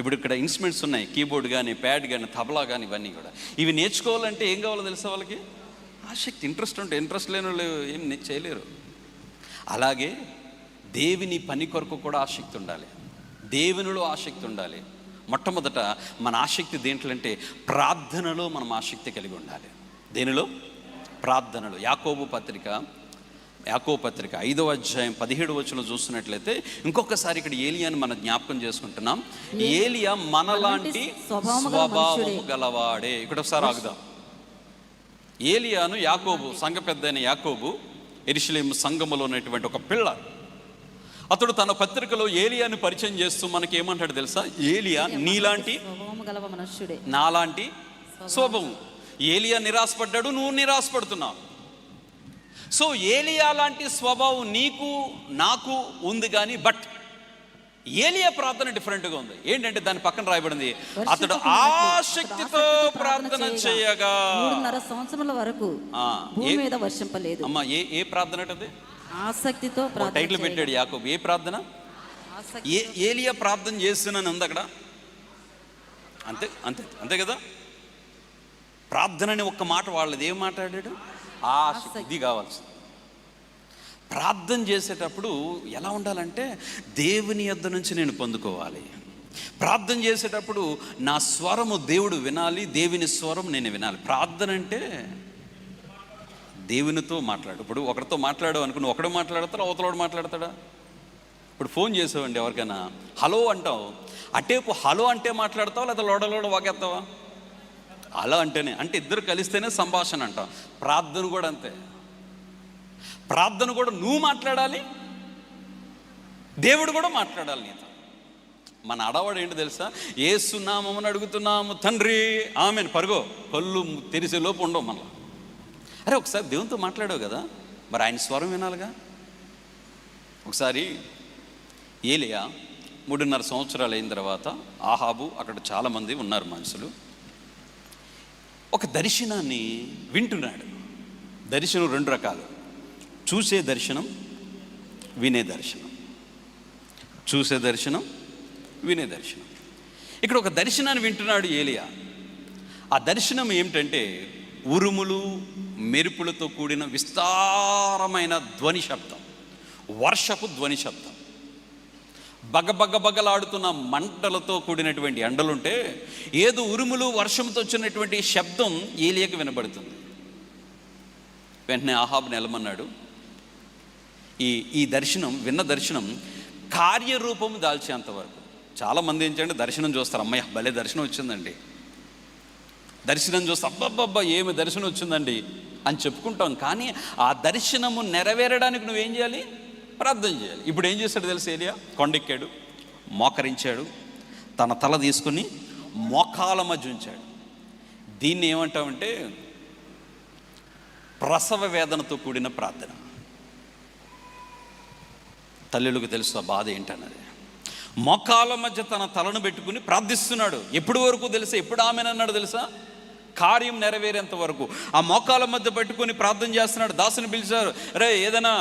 ఇప్పుడు ఇక్కడ ఇన్స్ట్రుమెంట్స్ ఉన్నాయి, కీబోర్డ్ కానీ, ప్యాడ్ కానీ, తబలా కానీ, ఇవన్నీ కూడా. ఇవి నేర్చుకోవాలంటే ఏం కావాలో తెలుసా వాళ్ళకి? ఆసక్తి, ఇంట్రెస్ట్ ఉంటే. ఇంట్రెస్ట్ లేని వాళ్ళు ఏం చేయలేరు. అలాగే దేవుని పని కొరకు కూడా ఆసక్తి ఉండాలి, దేవునిలో ఆసక్తి ఉండాలి. మొట్టమొదట మన ఆసక్తి దేంట్లో అంటే ప్రార్థనలో మనం ఆసక్తి కలిగి ఉండాలి. దేనిలో? ప్రార్థనలో. యాకోబు పత్రిక 5వ అధ్యాయం 17వ వచనంలో చూస్తున్నట్లయితే ఇంకొకసారి ఇక్కడ ఏలియాని మనం జ్ఞాపకం చేసుకుంటున్నాం. ఏలియా మనలాంటి స్వభావము గలవాడే. ఇక్కడ ఒకసారి ఆగుదాం. ఏలియాను యాకోబు, సంఘ పెద్ద అయిన యాకోబు, యెరూషలేము సంఘములో ఉన్నటువంటి ఒక పిల్లర్. అతడు తన పత్రికలో ఏలియాను పరిచయం చేస్తూ మనకి ఏమంటాడు తెలుసా? ఏలియా నీలాంటి నాలాంటి స్వభావం. ఏలియా నిరాశపడ్డాడు, నువ్వు నిరాశపడుతున్నావు. సో ఏలియా లాంటి స్వభావం నీకు నాకు ఉంది కానీ బట్ ఏలియా ప్రార్థన డిఫరెంట్గా ఉంది. ఏంటంటే దాని పక్కన రాయబడింది, అతడు ఆసక్తితో ప్రార్థన చేయగా 3.5 సంవత్సరాల వరకు భూమి మీద వర్షింపలేదు. అమ్మా ఏ ప్రార్థన అంటే? ఆసక్తితో టైటిల్ పెట్టాడు యాకోబు. ఏ ప్రార్థన? ఏలియా ప్రార్థన చేస్తున్నాను ఉంది అక్కడ. అంతే కదా. ప్రార్థన అని ఒక్క మాట వాళ్ళది. ఏం మాట్లాడాడు? ఆసక్తి. ఇది కావాల్సింది. ప్రార్థన చేసేటప్పుడు ఎలా ఉండాలంటే దేవుని యొద్ద నుంచి నేను పొందుకోవాలి. ప్రార్థన చేసేటప్పుడు నా స్వరము దేవుడు వినాలి, దేవుని స్వరం నేను వినాలి. ప్రార్థన అంటే దేవునితో మాట్లాడు. ఇప్పుడు ఒకరితో మాట్లాడు అనుకుని ఒకడు మాట్లాడతాడా, అవతలోడు మాట్లాడతాడా? ఇప్పుడు ఫోన్ చేసావండి ఎవరికైనా, హలో అంటావు. అటేపు హలో అంటే మాట్లాడతావా లేదా లోడలోడ వాగేస్తావా? హలో అంటేనే, అంటే ఇద్దరు కలిస్తేనే సంభాషణ అంటాం. ప్రార్థన కూడా అంతే. ప్రార్థన కూడా నువ్వు మాట్లాడాలి, దేవుడు కూడా మాట్లాడాలి నీతో. మన అడవాడు ఏంటి తెలుసా? యేసు నామమున అడుగుతున్నాము తండ్రి ఆమెన్, పరుగో, కళ్ళు తెరిసే లోపు ఉండవు మళ్ళా. అరే ఒకసారి దేవునితో మాట్లాడావు కదా, మరి ఆయన స్వరం వినాలిగా. ఒకసారి ఏలియా 3.5 సంవత్సరాలు అయిన తర్వాత ఆహాబు, అక్కడ చాలామంది ఉన్నారు మనుషులు, ఒక దర్శనాన్ని వింటున్నాడు. దర్శనం 2 రకాలు, చూసే దర్శనం, వినే దర్శనం. చూసే దర్శనం, వినే దర్శనం. ఇక్కడ ఒక దర్శనాన్ని వింటున్నాడు ఏలియా. ఆ దర్శనం ఏమిటంటే ఉరుములు మెరుపులతో కూడిన విస్తారమైన ధ్వని శబ్దం, వర్షపు ధ్వని శబ్దం. బగబగలాడుతున్న మంటలతో కూడినటువంటి ఎండలుంటే ఏదో ఉరుములు వర్షంతో వచ్చినటువంటి శబ్దం ఏలియాకి వినబడుతుంది. వెంటనే ఆహాబుని వెళ్ళమన్నాడు. ఈ దర్శనం, విన్న దర్శనం కార్యరూపం దాల్చేంతవరకు. చాలామంది ఏంటంటే దర్శనం చూస్తారు, అమ్మాయి భలే దర్శనం వచ్చిందండి, దర్శనం చూస్తే అబ్బబ్బబ్బా ఏమి దర్శనం వచ్చిందండి అని చెప్పుకుంటాం. కానీ ఆ దర్శనము నెరవేరడానికి నువ్వేం చేయాలి? ప్రార్థన చేయాలి. ఇప్పుడు ఏం చేశాడు తెలుసు? ఏలియా కొండెక్కాడు, మోకరించాడు, తన తల తీసుకుని మోకాల మధ్య ఉంచాడు. దీన్ని ఏమంటామంటే ప్రసవ వేదనతో కూడిన ప్రార్థన. తల్లులకు తెలుసు ఆ బాధ ఏంటన్నది. మోకాల మధ్య తన తలను పెట్టుకుని ప్రార్థిస్తున్నాడు. ఎప్పుడు వరకు తెలుసా? ఎప్పుడు ఆమెనన్నాడు తెలుసా? కార్యం నెరవేరేంత వరకు ఆ మోకాల మధ్య పెట్టుకొని ప్రార్థన చేస్తున్నాడు. దాసుని పిలిచారు, రే ఏదైనా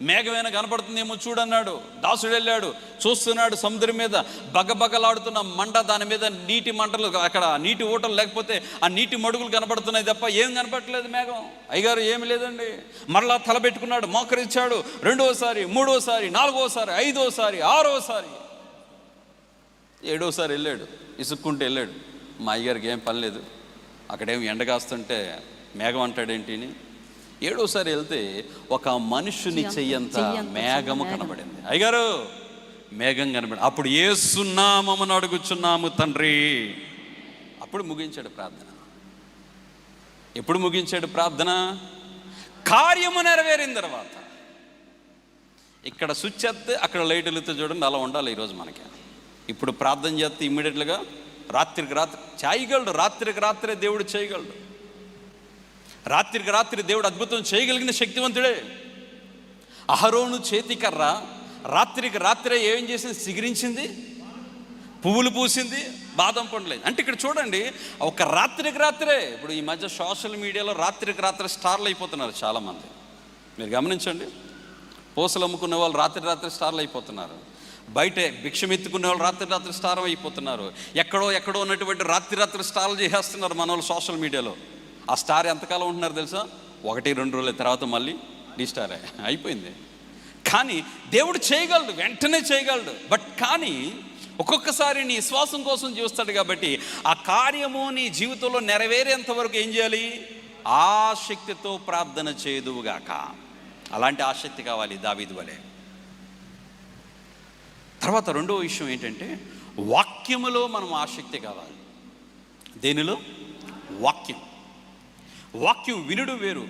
మేఘమైనా కనపడుతుందేమో చూడన్నాడు. దాసుడు వెళ్ళాడు, చూస్తున్నాడు సముద్రం మీద బగబగలాడుతున్న మంట, దాని మీద నీటి మంటలు, అక్కడ నీటి ఊటలు లేకపోతే ఆ నీటి మడుగులు కనపడుతున్నాయి తప్ప ఏం కనపడట్లేదు మేఘం. అయ్యగారు ఏమి లేదండి. మరలా తల పెట్టుకున్నాడు, మోకరించాడు. 2వసారి, 3వసారి, 4వసారి, 5వసారి, 6వసారి, 7వసారి వెళ్ళాడు. ఇసుక్కుంటూ వెళ్ళాడు. మా అయ్యగారికి ఏం పని లేదు, అక్కడేమి ఎండగాస్తుంటే మేఘం అంటాడేంటి అని. 7వసారి వెళ్తే ఒక మనుషుని చెయ్యంత మేఘము కనబడింది. అయ్యగారు మేఘం కనబడి, అప్పుడు యేసునామమున అడుగుచున్నాము తండ్రి. అప్పుడు ముగించాడు ప్రార్థన. ఎప్పుడు ముగించాడు ప్రార్థన? కార్యము నెరవేరిన తర్వాత. ఇక్కడ స్విచ్ చేస్తే అక్కడ లైట్ వెళితే చూడండి, అలా ఉండాలి ఈరోజు మనకి. ఇప్పుడు ప్రార్థన చేస్తే ఇమ్మీడియట్గా రాత్రికి రాత్రి చేయగలడు, రాత్రికి రాత్రే దేవుడు చేయగలడు. రాత్రికి రాత్రి దేవుడు అద్భుతం చేయగలిగిన శక్తివంతుడే. అహరోను చేతికర్ర రాత్రికి రాత్రే ఏం చేసింది? సిగిరించింది, పువ్వులు పూసింది, బాదం పండులేదు. అంటే ఇక్కడ చూడండి, ఒక రాత్రికి రాత్రే. ఇప్పుడు ఈ మధ్య సోషల్ మీడియాలో రాత్రికి రాత్రి స్టార్లు అయిపోతున్నారు చాలామంది. మీరు గమనించండి, పూసలు అమ్ముకునే వాళ్ళు రాత్రి రాత్రి స్టార్లు అయిపోతున్నారు. బయట భిక్షమెత్తుకునే వాళ్ళు రాత్రి రాత్రి స్టార్ అయిపోతున్నారు. ఎక్కడో ఉన్నటువంటి రాత్రి రాత్రి స్టార్లు చేసేస్తున్నారు మన వాళ్ళు సోషల్ మీడియాలో. ఆ స్టార్ ఎంతకాలం ఉంటున్నారు తెలుసా? 1-2 రోజుల తర్వాత మళ్ళీ డీస్టార్ అయిపోయింది. కానీ దేవుడు చేయగలడు, వెంటనే చేయగలడు. బట్ కానీ ఒక్కొక్కసారి నీ విశ్వాసం కోసం చూస్తాడు కాబట్టి ఆ కార్యము నీ జీవితంలో నెరవేరేంత వరకు ఏం చేయాలి? ఆసక్తితో ప్రార్థన చేదువుగాక. అలాంటి ఆసక్తి కావాలి దావీదు వలె. తర్వాత రెండో విషయం ఏంటంటే, వాక్యములో మనం ఆసక్తి కావాలి. దేనిలో? వాక్యం వినుడు వేరు.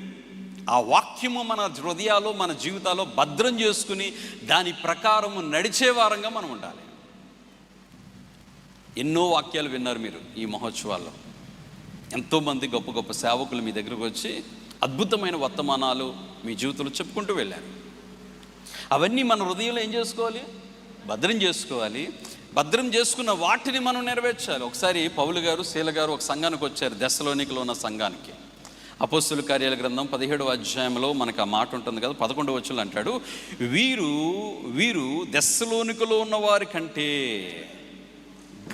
ఆ వాక్యము మన హృదయాల్లో, మన జీవితాల్లో భద్రం చేసుకుని దాని ప్రకారము నడిచే వారంగా మనం ఉండాలి. ఎన్నో వాక్యాలు విన్నారు మీరు ఈ మహోత్సవాల్లో. ఎంతోమంది గొప్ప గొప్ప సేవకులు మీ దగ్గరకు వచ్చి అద్భుతమైన వర్తమానాలు మీ జీవితంలో చెప్పుకుంటూ వెళ్ళారు. అవన్నీ మన హృదయంలో ఏం చేసుకోవాలి? భద్రం చేసుకోవాలి. భద్రం చేసుకున్న వాటిని మనం నెరవేర్చాలి. ఒకసారి పౌలు గారు, శీల గారు ఒక సంఘానికి వచ్చారు, దెస్సలోనికలో ఉన్న సంఘానికి. అపోస్తలుల కార్యాల గ్రంథం 17వ అధ్యాయంలో మనకు ఆ మాట ఉంటుంది కదా. 11వ వచనంలో అంటాడు, వీరు దెస్సలోనికలో ఉన్న వారి కంటే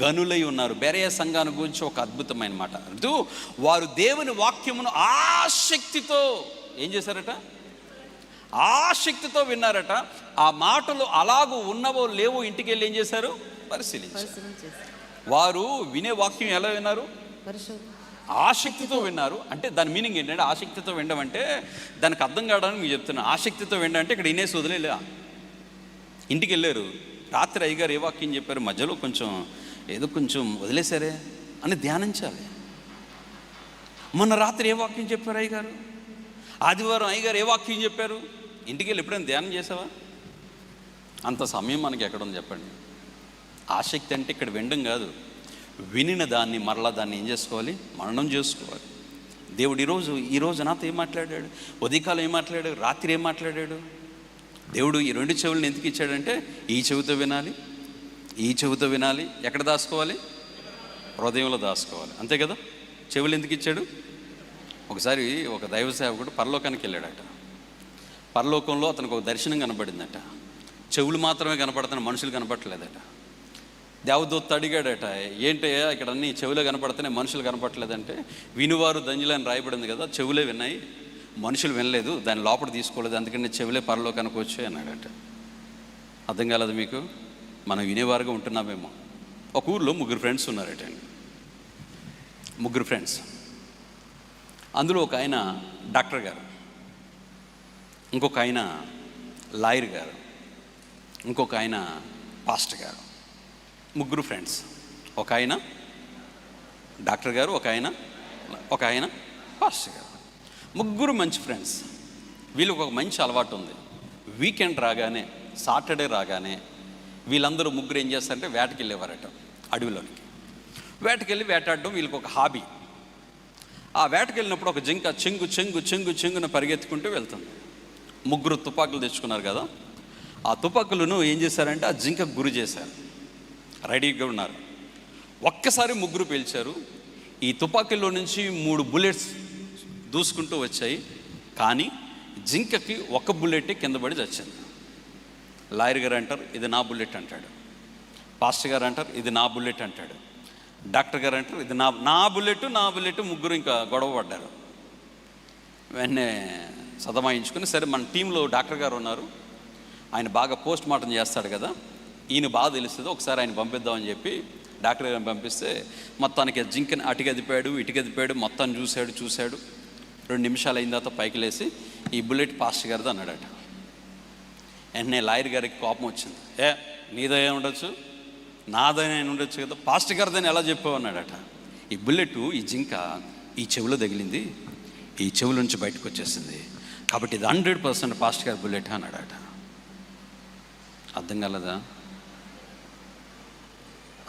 గనులై ఉన్నారు. బెరయ సంఘాన్ని గురించి ఒక అద్భుతమైన మాట అంటూ, వారు దేవుని వాక్యమును ఆసక్తితో ఏం చేశారట? ఆసక్తితో విన్నారట. ఆ మాటలు అలాగూ ఉన్నవో లేవో ఇంటికి వెళ్ళి ఏం చేశారు? పరిశీలించారు. వారు వినే వాక్యం ఎలా విన్నారు? ఆసక్తితో విన్నారు. అంటే దాని మీనింగ్ ఏంటంటే, ఆసక్తితో వినడం అంటే దానికి అర్థం కావడానికి మీకు చెప్తున్నాను. ఆసక్తితో వినడం అంటే ఇక్కడ వినేసి వదిలేలే, ఇంటికి వెళ్ళారు. రాత్రి అయ్యగారు ఏ వాక్యం చెప్పారు, మధ్యలో కొంచెం వదిలేశారే అని ధ్యానించాలి. మొన్న రాత్రి ఏ వాక్యం చెప్పారు అయ్యగారు? ఆదివారం అయ్యగారు ఏ వాక్యం చెప్పారు? ఇంటికి వెళ్ళి ఎప్పుడైనా ధ్యానం చేసావా? అంత సమయం మనకి ఎక్కడుంది చెప్పండి. ఆసక్తి అంటే ఇక్కడ వినడం కాదు, వినిన దాన్ని మరలా దాన్ని ఏం చేసుకోవాలి? మననం చేసుకోవాలి. దేవుడు ఈరోజు నాతో ఏం మాట్లాడాడు? ఉదయకాలం ఏం మాట్లాడాడు? రాత్రి ఏం మాట్లాడాడు? దేవుడు ఈ 2 చెవులను ఎందుకు ఇచ్చాడంటే, ఈ చెవితో వినాలి, ఈ చెవితో వినాలి. ఎక్కడ దాచుకోవాలి? హృదయంలో దాచుకోవాలి. అంతే కదా. చెవులు ఎందుకు ఇచ్చాడు? ఒకసారి ఒక దైవ సేవకుడు పరలోకానికి వెళ్ళాడట. పరలోకంలో అతనికి ఒక దర్శనం కనబడిందట. చెవులు మాత్రమే కనపడుతున్న, మనుషులు కనపడలేదట. దేవదూత అడిగాడట, ఏంటయ్యా ఇక్కడ అన్ని చెవులే కనపడుతున్నాయి, మనుషులు కనపడలేదంటే, వినువారు ధన్యులని రాయబడింది కదా, చెవులే విన్నాయి, మనుషులు వినలేదు, దాని లోపల తీసుకోలేదు, అందుకని చెవులే పరలోకానికి వచ్చాయి అన్నాడట. అర్థం కాలేదు మీకు? మనం వినేవారుగా ఉంటున్నామేమో. ఒక ఊర్లో 3 ఫ్రెండ్స్ ఉన్నారట అండి. 3 ఫ్రెండ్స్. అందులో ఒక ఆయన డాక్టర్ గారు, ఇంకొక ఆయన లాయర్ గారు, ఇంకొక ఆయన పాస్టర్ గారు. 3 ఫ్రెండ్స్. ఒక ఆయన డాక్టర్ గారు, ఒక ఆయన పాస్టర్ గారు. 3 మంచి ఫ్రెండ్స్. వీళ్ళకి ఒక మంచి అలవాటు ఉంది. వీకెండ్ రాగానే, సాటర్డే రాగానే వీళ్ళందరూ 3 ఏం చేస్తారంటే వేటకి వెళ్ళేవారట, అడవిలోనికి. వేటకెళ్ళి వేటాడడం వీళ్ళకి ఒక హాబీ. ఆ వేటకి వెళ్ళినప్పుడు ఒక జింక చెంగున పరిగెత్తుకుంటూ వెళ్తుంది. 3 తుపాకులు తెచ్చుకున్నారు కదా, ఆ తుపాకులను ఏం చేశారంటే ఆ జింకకు గురి చేశారు. రెడీగా ఉన్నారు. ఒక్కసారి 3 పేల్చారు. ఈ తుపాకీలో నుంచి 3 బుల్లెట్స్ దూసుకుంటూ వచ్చాయి. కానీ జింకకి 1 బుల్లెట్ కింద పడి చచ్చింది. లాయర్ గారు అంటారు, ఇది నా బుల్లెట్ అంటాడు. పాస్టర్ గారు అంటారు, ఇది నా బుల్లెట్ అంటాడు. డాక్టర్ గారు అంటారు, ఇది నా బుల్లెట్ 3 ఇంకా గొడవ పడ్డారు. వెంటనే సదమాయించుకుని, సరే మన టీంలో డాక్టర్ గారు ఉన్నారు, ఆయన బాగా పోస్ట్ మార్టం చేస్తాడు కదా, ఈయన బాగా తెలుస్తుంది, ఒకసారి ఆయన పంపిద్దామని చెప్పి డాక్టర్ గారిని పంపిస్తే మొత్తానికి జింకని అటుగదిపాడు ఇటుగదిపాడు, మొత్తాన్ని చూశాడు. 2 నిమిషాలు అయిన తర్వాత పైకి లేసి ఈ బుల్లెట్ పాస్టర్ గారిది అన్నాడట. వెంటనే లాయర్ గారికి కోపం వచ్చింది. నీదైనా ఉండొచ్చు, నాదైనా ఉండొచ్చు కదా, పాస్టర్ గారిదని ఎలా చెప్పావు అన్నాడట. ఈ బుల్లెట్, ఈ జింక ఈ చెవిలో తగిలింది, ఈ చెవుల నుంచి బయటకు వచ్చేసింది, కాబట్టి ఇది 100% పాస్టర్ గారి బుల్లెట్ అన్నాడట. అర్థం కాలేదా?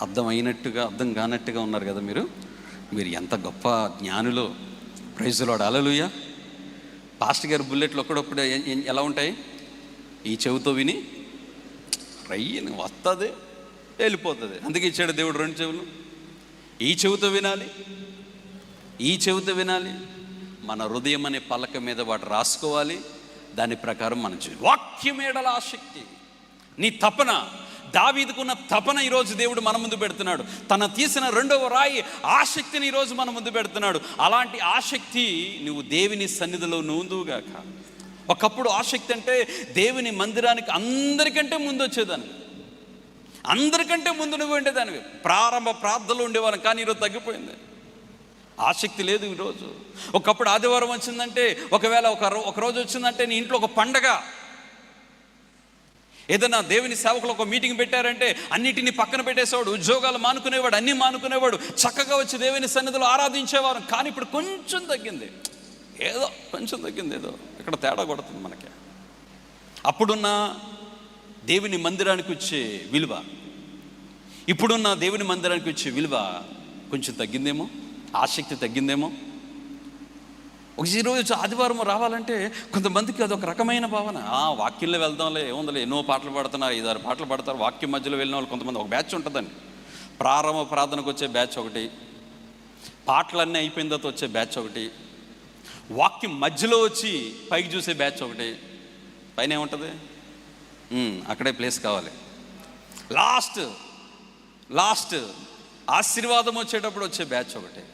అర్థం అయినట్టుగా అర్థం కానట్టుగా ఉన్నారు కదా మీరు ఎంత గొప్ప జ్ఞానులో. ప్రైజ్ లార్డ్, హల్లెలూయా. పాస్టర్ గారి బుల్లెట్లు ఒక్కడప్పుడు ఎలా ఉంటాయి? ఈ చెవితో విని రయ్యని వస్తుంది, వెళ్ళిపోతుంది. అందుకే ఇచ్చాడు దేవుడు 2 చెవులు. ఈ చెవితో వినాలి, మన హృదయం అనే పలక మీద వాటి రాసుకోవాలి, దాని ప్రకారం మనం చేయాలి. వాక్యమేడల ఆసక్తి, నీ తపన, దావీదుకున్న తపన ఈరోజు దేవుడు మన ముందు పెడుతున్నాడు. తన తీసిన 2వ రాయి ఆసక్తిని ఈరోజు మన ముందు పెడుతున్నాడు. అలాంటి ఆసక్తి నువ్వు దేవుని సన్నిధిలో నుందుగాక. ఒకప్పుడు ఆసక్తి అంటే దేవుని మందిరానికి అందరికంటే ముందు వచ్చేదాన్ని, అందరికంటే ముందు నువ్వు ఉండేదానివి. ప్రారంభ ప్రార్థనలు ఉండేవాళ్ళం, కానీ ఈరోజు తగ్గిపోయింది. ఆసక్తి లేదు ఈరోజు. ఒకప్పుడు ఆదివారం వచ్చిందంటే, ఒకవేళ ఒక రోజు వచ్చిందంటే నీ ఇంట్లో ఒక పండగ. ఏదైనా దేవుని సేవకులు ఒక మీటింగ్ పెట్టారంటే అన్నిటినీ పక్కన పెట్టేసేవాడు, ఉద్యోగాలు మానుకునేవాడు, అన్నీ మానుకునేవాడు, చక్కగా వచ్చి దేవుని సన్నిధిలో ఆరాధించేవారు. కానీ ఇప్పుడు కొంచెం తగ్గింది, ఏదో ఇక్కడ తేడా కొడుతుంది మనకి. అప్పుడున్న దేవుని మందిరానికి వచ్చే విలువ, ఇప్పుడున్న దేవుని మందిరానికి వచ్చే విలువ కొంచెం తగ్గిందేమో, ఆసక్తి తగ్గిందేమో. ఈరోజు ఆదివారం రావాలంటే కొంతమందికి అదొక రకమైన భావన. వాక్యంలో వెళ్దాంలే, ఏముందలే, ఎన్నో పాటలు పాడుతున్నారు, 5-6 పాటలు పాడతారు. వాక్యం మధ్యలో వెళ్ళిన వాళ్ళు కొంతమంది ఒక బ్యాచ్ ఉంటుందండి. ప్రారంభ ప్రార్థనకు వచ్చే బ్యాచ్ ఒకటి, పాటలన్నీ అయిపోయిన తర్వాత వచ్చే బ్యాచ్ ఒకటి, వాక్యం మధ్యలో వచ్చి పైకి చూసే బ్యాచ్ ఒకటి. పైన ఏముంటుంది? అక్కడే ప్లేస్ కావాలి. లాస్ట్ ఆశీర్వాదం వచ్చేటప్పుడు వచ్చే బ్యాచ్ ఒకటి.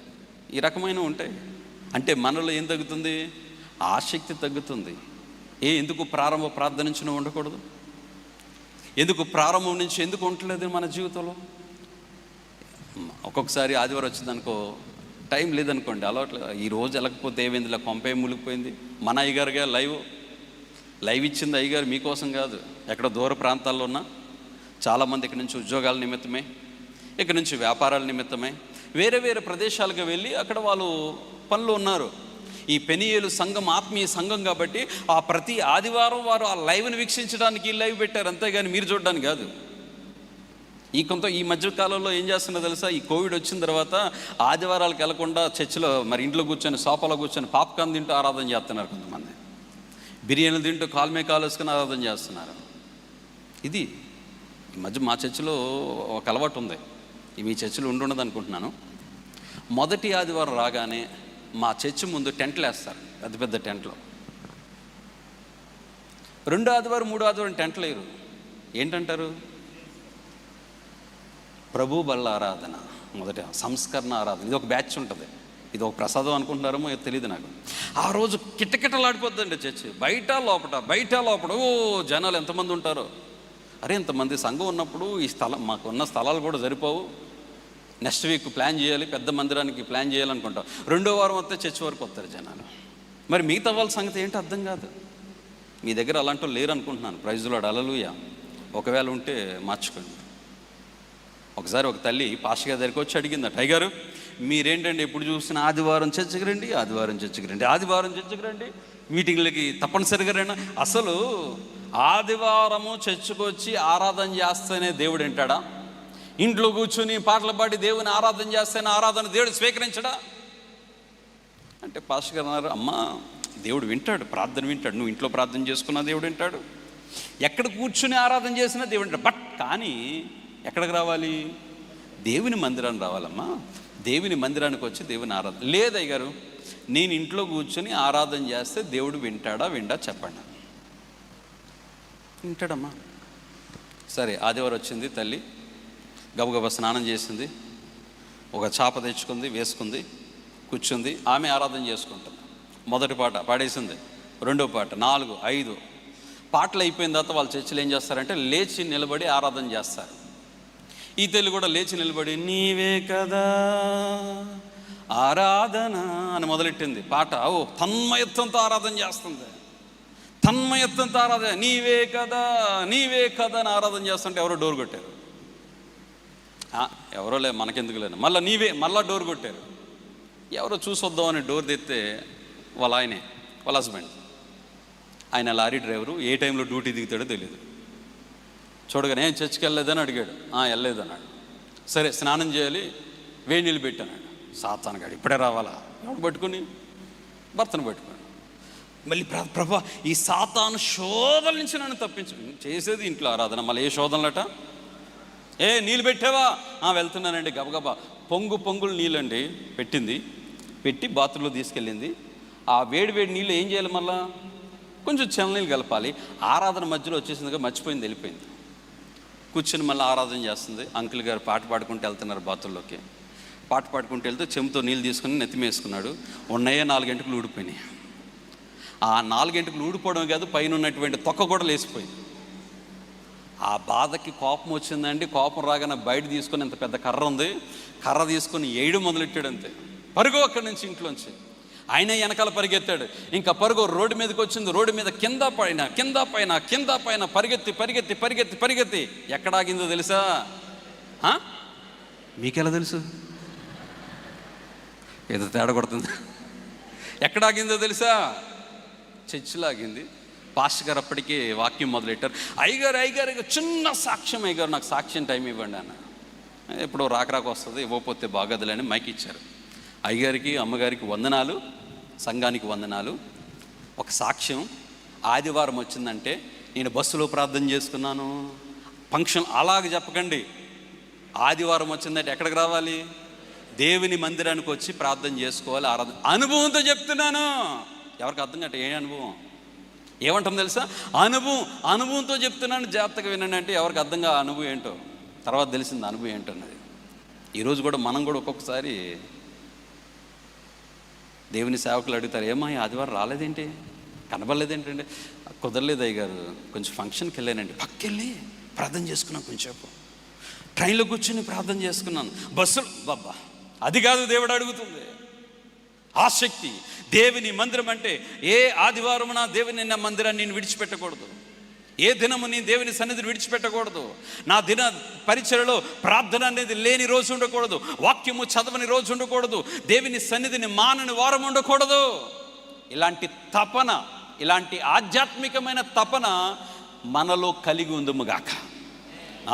ఈ రకమైన ఉంటాయి. అంటే మనలో ఏం తగ్గుతుంది? ఆసక్తి తగ్గుతుంది. ఎందుకు ప్రారంభ ప్రార్థన నుంచి నువ్వు ఉండకూడదు? ఎందుకు ప్రారంభం నుంచి ఎందుకు ఉండలేదు మన జీవితంలో? ఒక్కొక్కసారి ఆదివారం వచ్చిందనుకో, టైం లేదనుకోండి, అలవాట్లేదు, ఈరోజు వెళ్ళకపోతే ఏమైందిలా, కొంపే మునిగిపోయింది. మన అయ్యగారుగా లైవ్ ఇచ్చింది అయ్యగారు మీకోసం కాదు. ఎక్కడ దూర ప్రాంతాల్లో ఉన్నా చాలామంది ఇక్కడ నుంచి ఉద్యోగాల నిమిత్తమే, ఇక్కడ నుంచి వ్యాపారాల నిమిత్తమే వేరే ప్రదేశాలకు వెళ్ళి అక్కడ వాళ్ళు పనులు ఉన్నారు. ఈ పెనియేలు సంఘం ఆత్మీయ సంఘం కాబట్టి ఆ ప్రతి ఆదివారం వారు ఆ లైవ్ని వీక్షించడానికి లైవ్ పెట్టారు, అంతేగాని మీరు చూడడానికి కాదు. ఈ మధ్య కాలంలో ఏం చేస్తున్నా తెలుసా? ఈ కోవిడ్ వచ్చిన తర్వాత ఆదివారాలకు వెళ్లకుండా చర్చిలో మరి ఇంట్లో కూర్చొని సోఫాలో కూర్చొని పాప్కార్న్ తింటూ ఆరాధన చేస్తున్నారు. కొంతమంది బిర్యానీలు తింటూ కాల్మే కాలేసుకుని ఆరాధన చేస్తున్నారు. ఇది ఈ మధ్య మా చర్చిలో ఒక అలవాటు ఉంది. మీ చర్చిలో ఉండదు అనుకుంటున్నాను. మొదటి ఆదివారం రాగానే మా చర్చి ముందు టెంట్లు వేస్తారు, పెద్ద టెంట్లు. 2వ ఆదివారం 3వ ఆదివారం టెంట్లు వేయరు. ఏంటంటారు? ప్రభు బల్ల ఆరాధన, మొదట సంస్కరణ ఆరాధన. ఇది ఒక బ్యాచ్ ఉంటుంది. ఇది ఒక ప్రసాదం అనుకుంటున్నారేమో తెలియదు నాకు. ఆ రోజు కిటకిటలాడిపోద్దండి చర్చి, బయట లోపల. జనాలు ఎంతమంది ఉంటారో. ఇంతమంది సంఘం ఉన్నప్పుడు ఈ స్థలం, మాకున్న స్థలాలు కూడా సరిపోవు. నెక్స్ట్ వీక్ ప్లాన్ చేయాలి, పెద్ద మందిరానికి ప్లాన్ చేయాలనుకుంటాం. 2వ వారం వస్తే చర్చి వరకు వస్తారు జనాలు. మరి మిగతా వాళ్ళ సంగతి ఏంటి అర్థం కాదు. మీ దగ్గర అలాంటి వాళ్ళు లేరు అనుకుంటున్నాను. ప్రైజ్ లార్డ్, హల్లెలూయా. ఒకవేళ ఉంటే మార్చుకోండి. ఒకసారి ఒక తల్లి పాస్టర్ గారి దగ్గరికి వచ్చి అడిగిందట, అయ్యగారు మీరేంటండి ఎప్పుడు చూసినా ఆదివారం చర్చికి రండి, మీటింగ్లకి తప్పనిసరిగా రండి. అసలు ఆదివారము చర్చికి వచ్చి ఆరాధన చేస్తేనే దేవుడు వింటాడా? ఇంట్లో కూర్చొని పాటలు పాడి దేవుని ఆరాధన చేస్తేనే ఆరాధన దేవుడు స్వీకరించడా అంటే పాస్టర్ గారు అన్నారు, అమ్మా దేవుడు వింటాడు, ప్రార్థన వింటాడు. నువ్వు ఇంట్లో ప్రార్థన చేసుకున్నా దేవుడు వింటాడు, ఎక్కడ కూర్చుని ఆరాధన చేసినా దేవుడు వింటాడు. బట్ కానీ ఎక్కడికి రావాలి? దేవుని మందిరానికి రావాలమ్మా. దేవుని మందిరానికి వచ్చి దేవుని ఆరాధన లేదయ్య గారు, నేను ఇంట్లో కూర్చొని ఆరాధన చేస్తే దేవుడు వింటాడా చెప్పండి. వింటాడమ్మా. సరే, ఆదివారం వచ్చింది, తల్లి గబగబా స్నానం చేసింది, ఒక చాప తెచ్చుకుంది, వేసుకుంది, కూర్చుంది. ఆమె ఆరాధన చేసుకుంటుంది. మొదటి పాట పాడేసింది, 2వ పాట, 4, 5 పాటలు అయిపోయిన తర్వాత వాళ్ళ చర్చిలో ఏం చేస్తారంటే లేచి నిలబడి ఆరాధన చేస్తారు. ఈ తల్లి కూడా లేచి నిలబడి నీవే కదా ఆరాధన అని మొదలెట్టింది పాట. ఓ తన్మయత్వంతో ఆరాధన చేస్తుంది, తన్మయత్వంతో ఆరాధన. నీవే కదా అని ఆరాధన చేస్తుంటే ఎవరో డోర్ కొట్టారు. ఎవరో లే మనకెందుకు లేను, మళ్ళీ డోర్ కొట్టారు. ఎవరో చూసొద్దామని డోర్ తెస్తే వాళ్ళ హస్బెండ్, ఆయన లారీ డ్రైవరు, ఏ టైంలో డ్యూటీ దిగుతాడో తెలియదు. చూడగానే ఏం చర్చికి వెళ్ళలేదని అడిగాడు. వెళ్ళలేదన్నాడు. సరే స్నానం చేయాలి, వేడి నీళ్ళు పెట్టాడు. సాతానుగాడు ఇప్పుడే రావాలా, ఎవడు పట్టుకుని భర్తను పట్టుకుని మళ్ళీ ప్రభా ఈ సాతాను శోధన నుంచి నన్ను తప్పించు. చేసేది ఇంట్లో ఆరాధన, మళ్ళీ ఏ శోధనలట? నీళ్ళు పెట్టావా? వెళ్తున్నానండి. గబగబా పొంగులు నీళ్ళండి పెట్టి బాత్రూంలో తీసుకెళ్ళింది. ఆ వేడి నీళ్ళు ఏం చేయాలి? మళ్ళా కొంచెం చల్లనీళ్ళు కలపాలి. ఆరాధన మధ్యలో వచ్చేసిందిగా మర్చిపోయింది, వెళ్ళిపోయింది. కూర్చొని మళ్ళీ ఆరాధన చేస్తుంది. అంకుల్ గారు పాట పాడుకుంటూ వెళ్తున్నారు బాత్రూంలోకి. పాట పాడుకుంటూ వెళ్తే చెంబుతో నీళ్ళు తీసుకుని నెత్తిమేసుకున్నాడు. ఉన్నాయే 4 గంటలు ఊడిపోయినాయి. ఆ 4 గంటలు ఊడిపోవడం కాదు, పైన ఉన్నటువంటి తొక్క కూడా లేచిపోయింది. ఆ బాధకి కోపం వచ్చిందండి. కోపం రాగానే బయట తీసుకొని ఇంత పెద్ద కర్ర ఉంది, కర్ర తీసుకొని ఏడు మొదలెట్టాడు. అంతే, పరుగు అక్కడి నుంచి ఇంట్లోంచి. ఆయన వెనకాల పరిగెత్తాడు. ఇంకా పరుగు రోడ్డు మీదకి వచ్చింది. రోడ్డు మీద కింద పైన పరిగెత్తి ఎక్కడ ఆగిందో తెలుసా? మీకెలా తెలుసు? ఏదో తేడా కొడుతుంది. ఎక్కడ ఆగిందో తెలుసా? చర్చిలో ఆగింది. పాస్టర్ గారు అప్పటికే వాక్యం మొదలెట్టారు. అయ్యగారు చిన్న సాక్ష్యం, అయ్యగారు నాకు సాక్ష్యం టైం ఇవ్వండి అన్న. ఎప్పుడో రాకరాకు వస్తుంది, ఇవ్వకపోతే బాగోదులని మైక్ ఇచ్చారు. అయ్యగారికి అమ్మగారికి వందనాలు, సంఘానికి వందనాలు. ఒక సాక్ష్యం, ఆదివారం వచ్చిందంటే నేను బస్సులో ప్రార్థన చేసుకున్నాను. ఫంక్షన్ అలాగ చెప్పకండి. ఆదివారం వచ్చిందంటే ఎక్కడికి రావాలి? దేవుని మందిరానికి వచ్చి ప్రార్థన చేసుకోవాలి, ఆరాధన. అనుభవంతో చెప్తున్నాను. ఎవరికి అర్థం కాదు ఏ అనుభవం? ఏమంటాం తెలుసా? అనుభవంతో చెప్తున్నాను, జాగ్రత్తగా వినండి అంటే ఎవరికి అర్థంగా అనుభవం ఏంటో తర్వాత తెలిసింది అనుభవం ఏంటో అన్నది. ఈరోజు కూడా మనం కూడా ఒక్కొక్కసారి దేవుని సేవకులు అడుగుతారు, ఏమా ఆదివారం రాలేదేంటి, కనబడలేదేంటంటే, కుదరలేదు అయ్యగారు, కొంచెం ఫంక్షన్కి వెళ్ళానండి. పక్కెళ్ళి ప్రార్థన చేసుకున్నాను, కొంచెంసేపు ట్రైన్లో కూర్చుని ప్రార్థన చేసుకున్నాను, బస్సులు. బాబా అది కాదు దేవుడు అడుగుతుంది. ఆసక్తి. దేవుని మందిరం అంటే ఏ ఆదివారమున దేవుని మందిరాన్ని నేను విడిచిపెట్టకూడదు, ఏ దినము నీ దేవుని సన్నిధిని విడిచిపెట్టకూడదు. నా దిన పరిచర్యలో ప్రార్థన అనేది లేని రోజు ఉండకూడదు, వాక్యము చదవని రోజు ఉండకూడదు, దేవుని సన్నిధిని మానని వారం ఉండకూడదు. ఇలాంటి తపన, ఇలాంటి ఆధ్యాత్మికమైన తపన మనలో కలిగి ఉందుముగాక.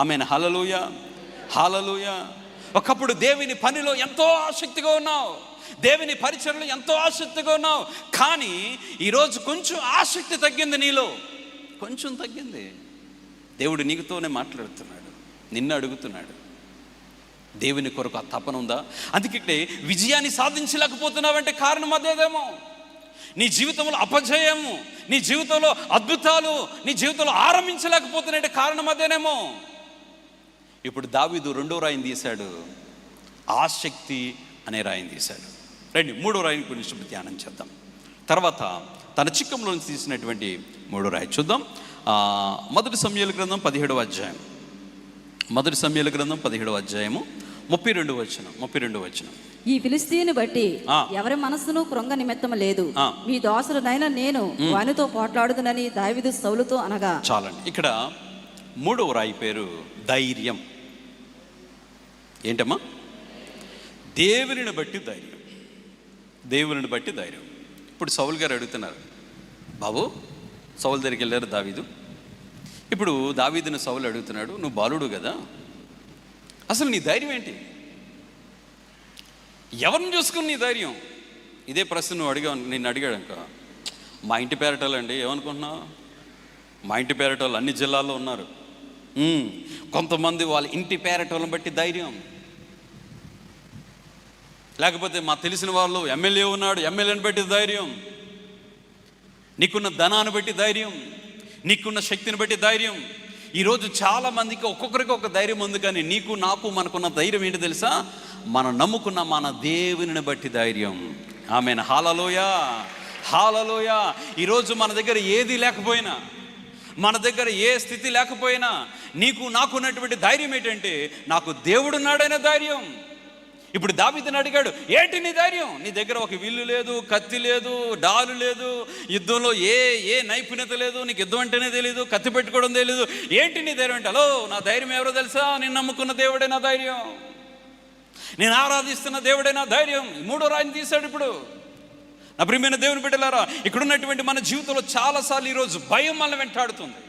ఆమేన్. హల్లెలూయా, హల్లెలూయా. ఒకప్పుడు దేవుని పనిలో ఎంతో ఆసక్తిగా ఉన్నావు, దేవుని పరిచర్యలో ఎంతో ఆసక్తిగా ఉన్నావు. కానీ ఈరోజు కొంచెం ఆసక్తి తగ్గింది, నీలో కొంచెం తగ్గింది. దేవుడు నీకుతోనే మాట్లాడుతున్నాడు, నిన్ను అడుగుతున్నాడు. దేవుని కొరకు ఆ తపన ఉందా? అందుకే విజయాన్ని సాధించలేకపోతున్నావంటే కారణం అదేదేమో. నీ జీవితంలో అపజయము, నీ జీవితంలో అద్భుతాలు, నీ జీవితంలో ఆరంభించలేకపోతున్నాయంటే కారణం అదేనేమో. ఇప్పుడు దావీదు 2వ రాయిని తీశాడు, ఆసక్తి అనే రాయిని తీశాడు. రండి 3వ రాయిని గురించి ధ్యానం చేద్దాం. తర్వాత తన చిక్కంలో తీసినటువంటి 3వ రాయి చూద్దాం. మొదటి సమూయేలు గ్రంథం 17వ అధ్యాయం, మొదటి సమూయేలు గ్రంథం 17వ అధ్యాయము 32వ వచనం. ఈ ఫిలిష్తీయుని బట్టి ఎవరి మనస్సును కృంగ నిమిత్తం లేదు, మీ దాసుడనైన నేను వానితో పోట్లాడుదునని దావీదు సౌలుతో అనగా. చాలండి. ఇక్కడ 3వ రాయి పేరు ధైర్యం. ఏంటమ్మా? దేవుని బట్టి ధైర్యం, దేవుని బట్టి ధైర్యం. ఇప్పుడు సౌలు గారు అడుగుతున్నారు, బాబు సౌలు దగ్గరికి వెళ్ళారు దావీదు. ఇప్పుడు దావీదుని సౌలు అడుగుతున్నాడు, నువ్వు బాలుడు కదా, అసలు నీ ధైర్యం ఏంటి? ఎవరిని చూసుకుని నీ ధైర్యం? ఇదే ప్రశ్న నువ్వు నిన్ను అడిగాడు అనుకో, మా ఇంటి పేరటోళ్ళు అండి, ఏమనుకుంటున్నావు? మా ఇంటి పేరటోళ్ళు అన్ని జిల్లాల్లో ఉన్నారు. కొంతమంది వాళ్ళ ఇంటి పేరటోళ్ళని బట్టి ధైర్యం, లేకపోతే మా తెలిసిన వాళ్ళు ఎమ్మెల్యే ఉన్నాడు, ఎమ్మెల్యేని బట్టి ధైర్యం, నీకున్న ధనాన్ని బట్టి ధైర్యం, నీకున్న శక్తిని బట్టి ధైర్యం. ఈరోజు చాలామందికి ఒక్కొక్కరికి ఒక ధైర్యం ఉంది, కానీ నీకు నాకు మనకున్న ధైర్యం ఏంటి తెలుసా? మనం నమ్ముకున్న మన దేవుని బట్టి ధైర్యం. ఆమేన్. హల్లెలూయా, హల్లెలూయా. ఈరోజు మన దగ్గర ఏది లేకపోయినా, మన దగ్గర ఏ స్థితి లేకపోయినా నీకు నాకున్నటువంటి ధైర్యం ఏంటంటే నాకు దేవుడున్నాడనే ధైర్యం. ఇప్పుడు దావీదుని అడిగాడు, ఏంటి నీ ధైర్యం? నీ దగ్గర ఒక విల్లు లేదు, కత్తి లేదు, డాలు లేదు, యుద్ధంలో ఏ నైపుణ్యత లేదు, నీకు యుద్ధం అంటేనే తెలియదు, కత్తి పెట్టుకోవడం తెలియదు, ఏంటి నీ ధైర్యం అంటే, హలో నా ధైర్యం ఎవరో తెలుసా? నేను నమ్ముకున్న దేవుడే నా ధైర్యం, నేను ఆరాధిస్తున్న దేవుడే నా ధైర్యం. 3వ రాయిని తీశాడు. ఇప్పుడు నా ప్రియమైన దేవుని బిడ్డలారా, ఇక్కడున్నటువంటి మన జీవితంలో చాలాసార్లు ఈరోజు భయం మనల్ని వెంటాడుతుంది.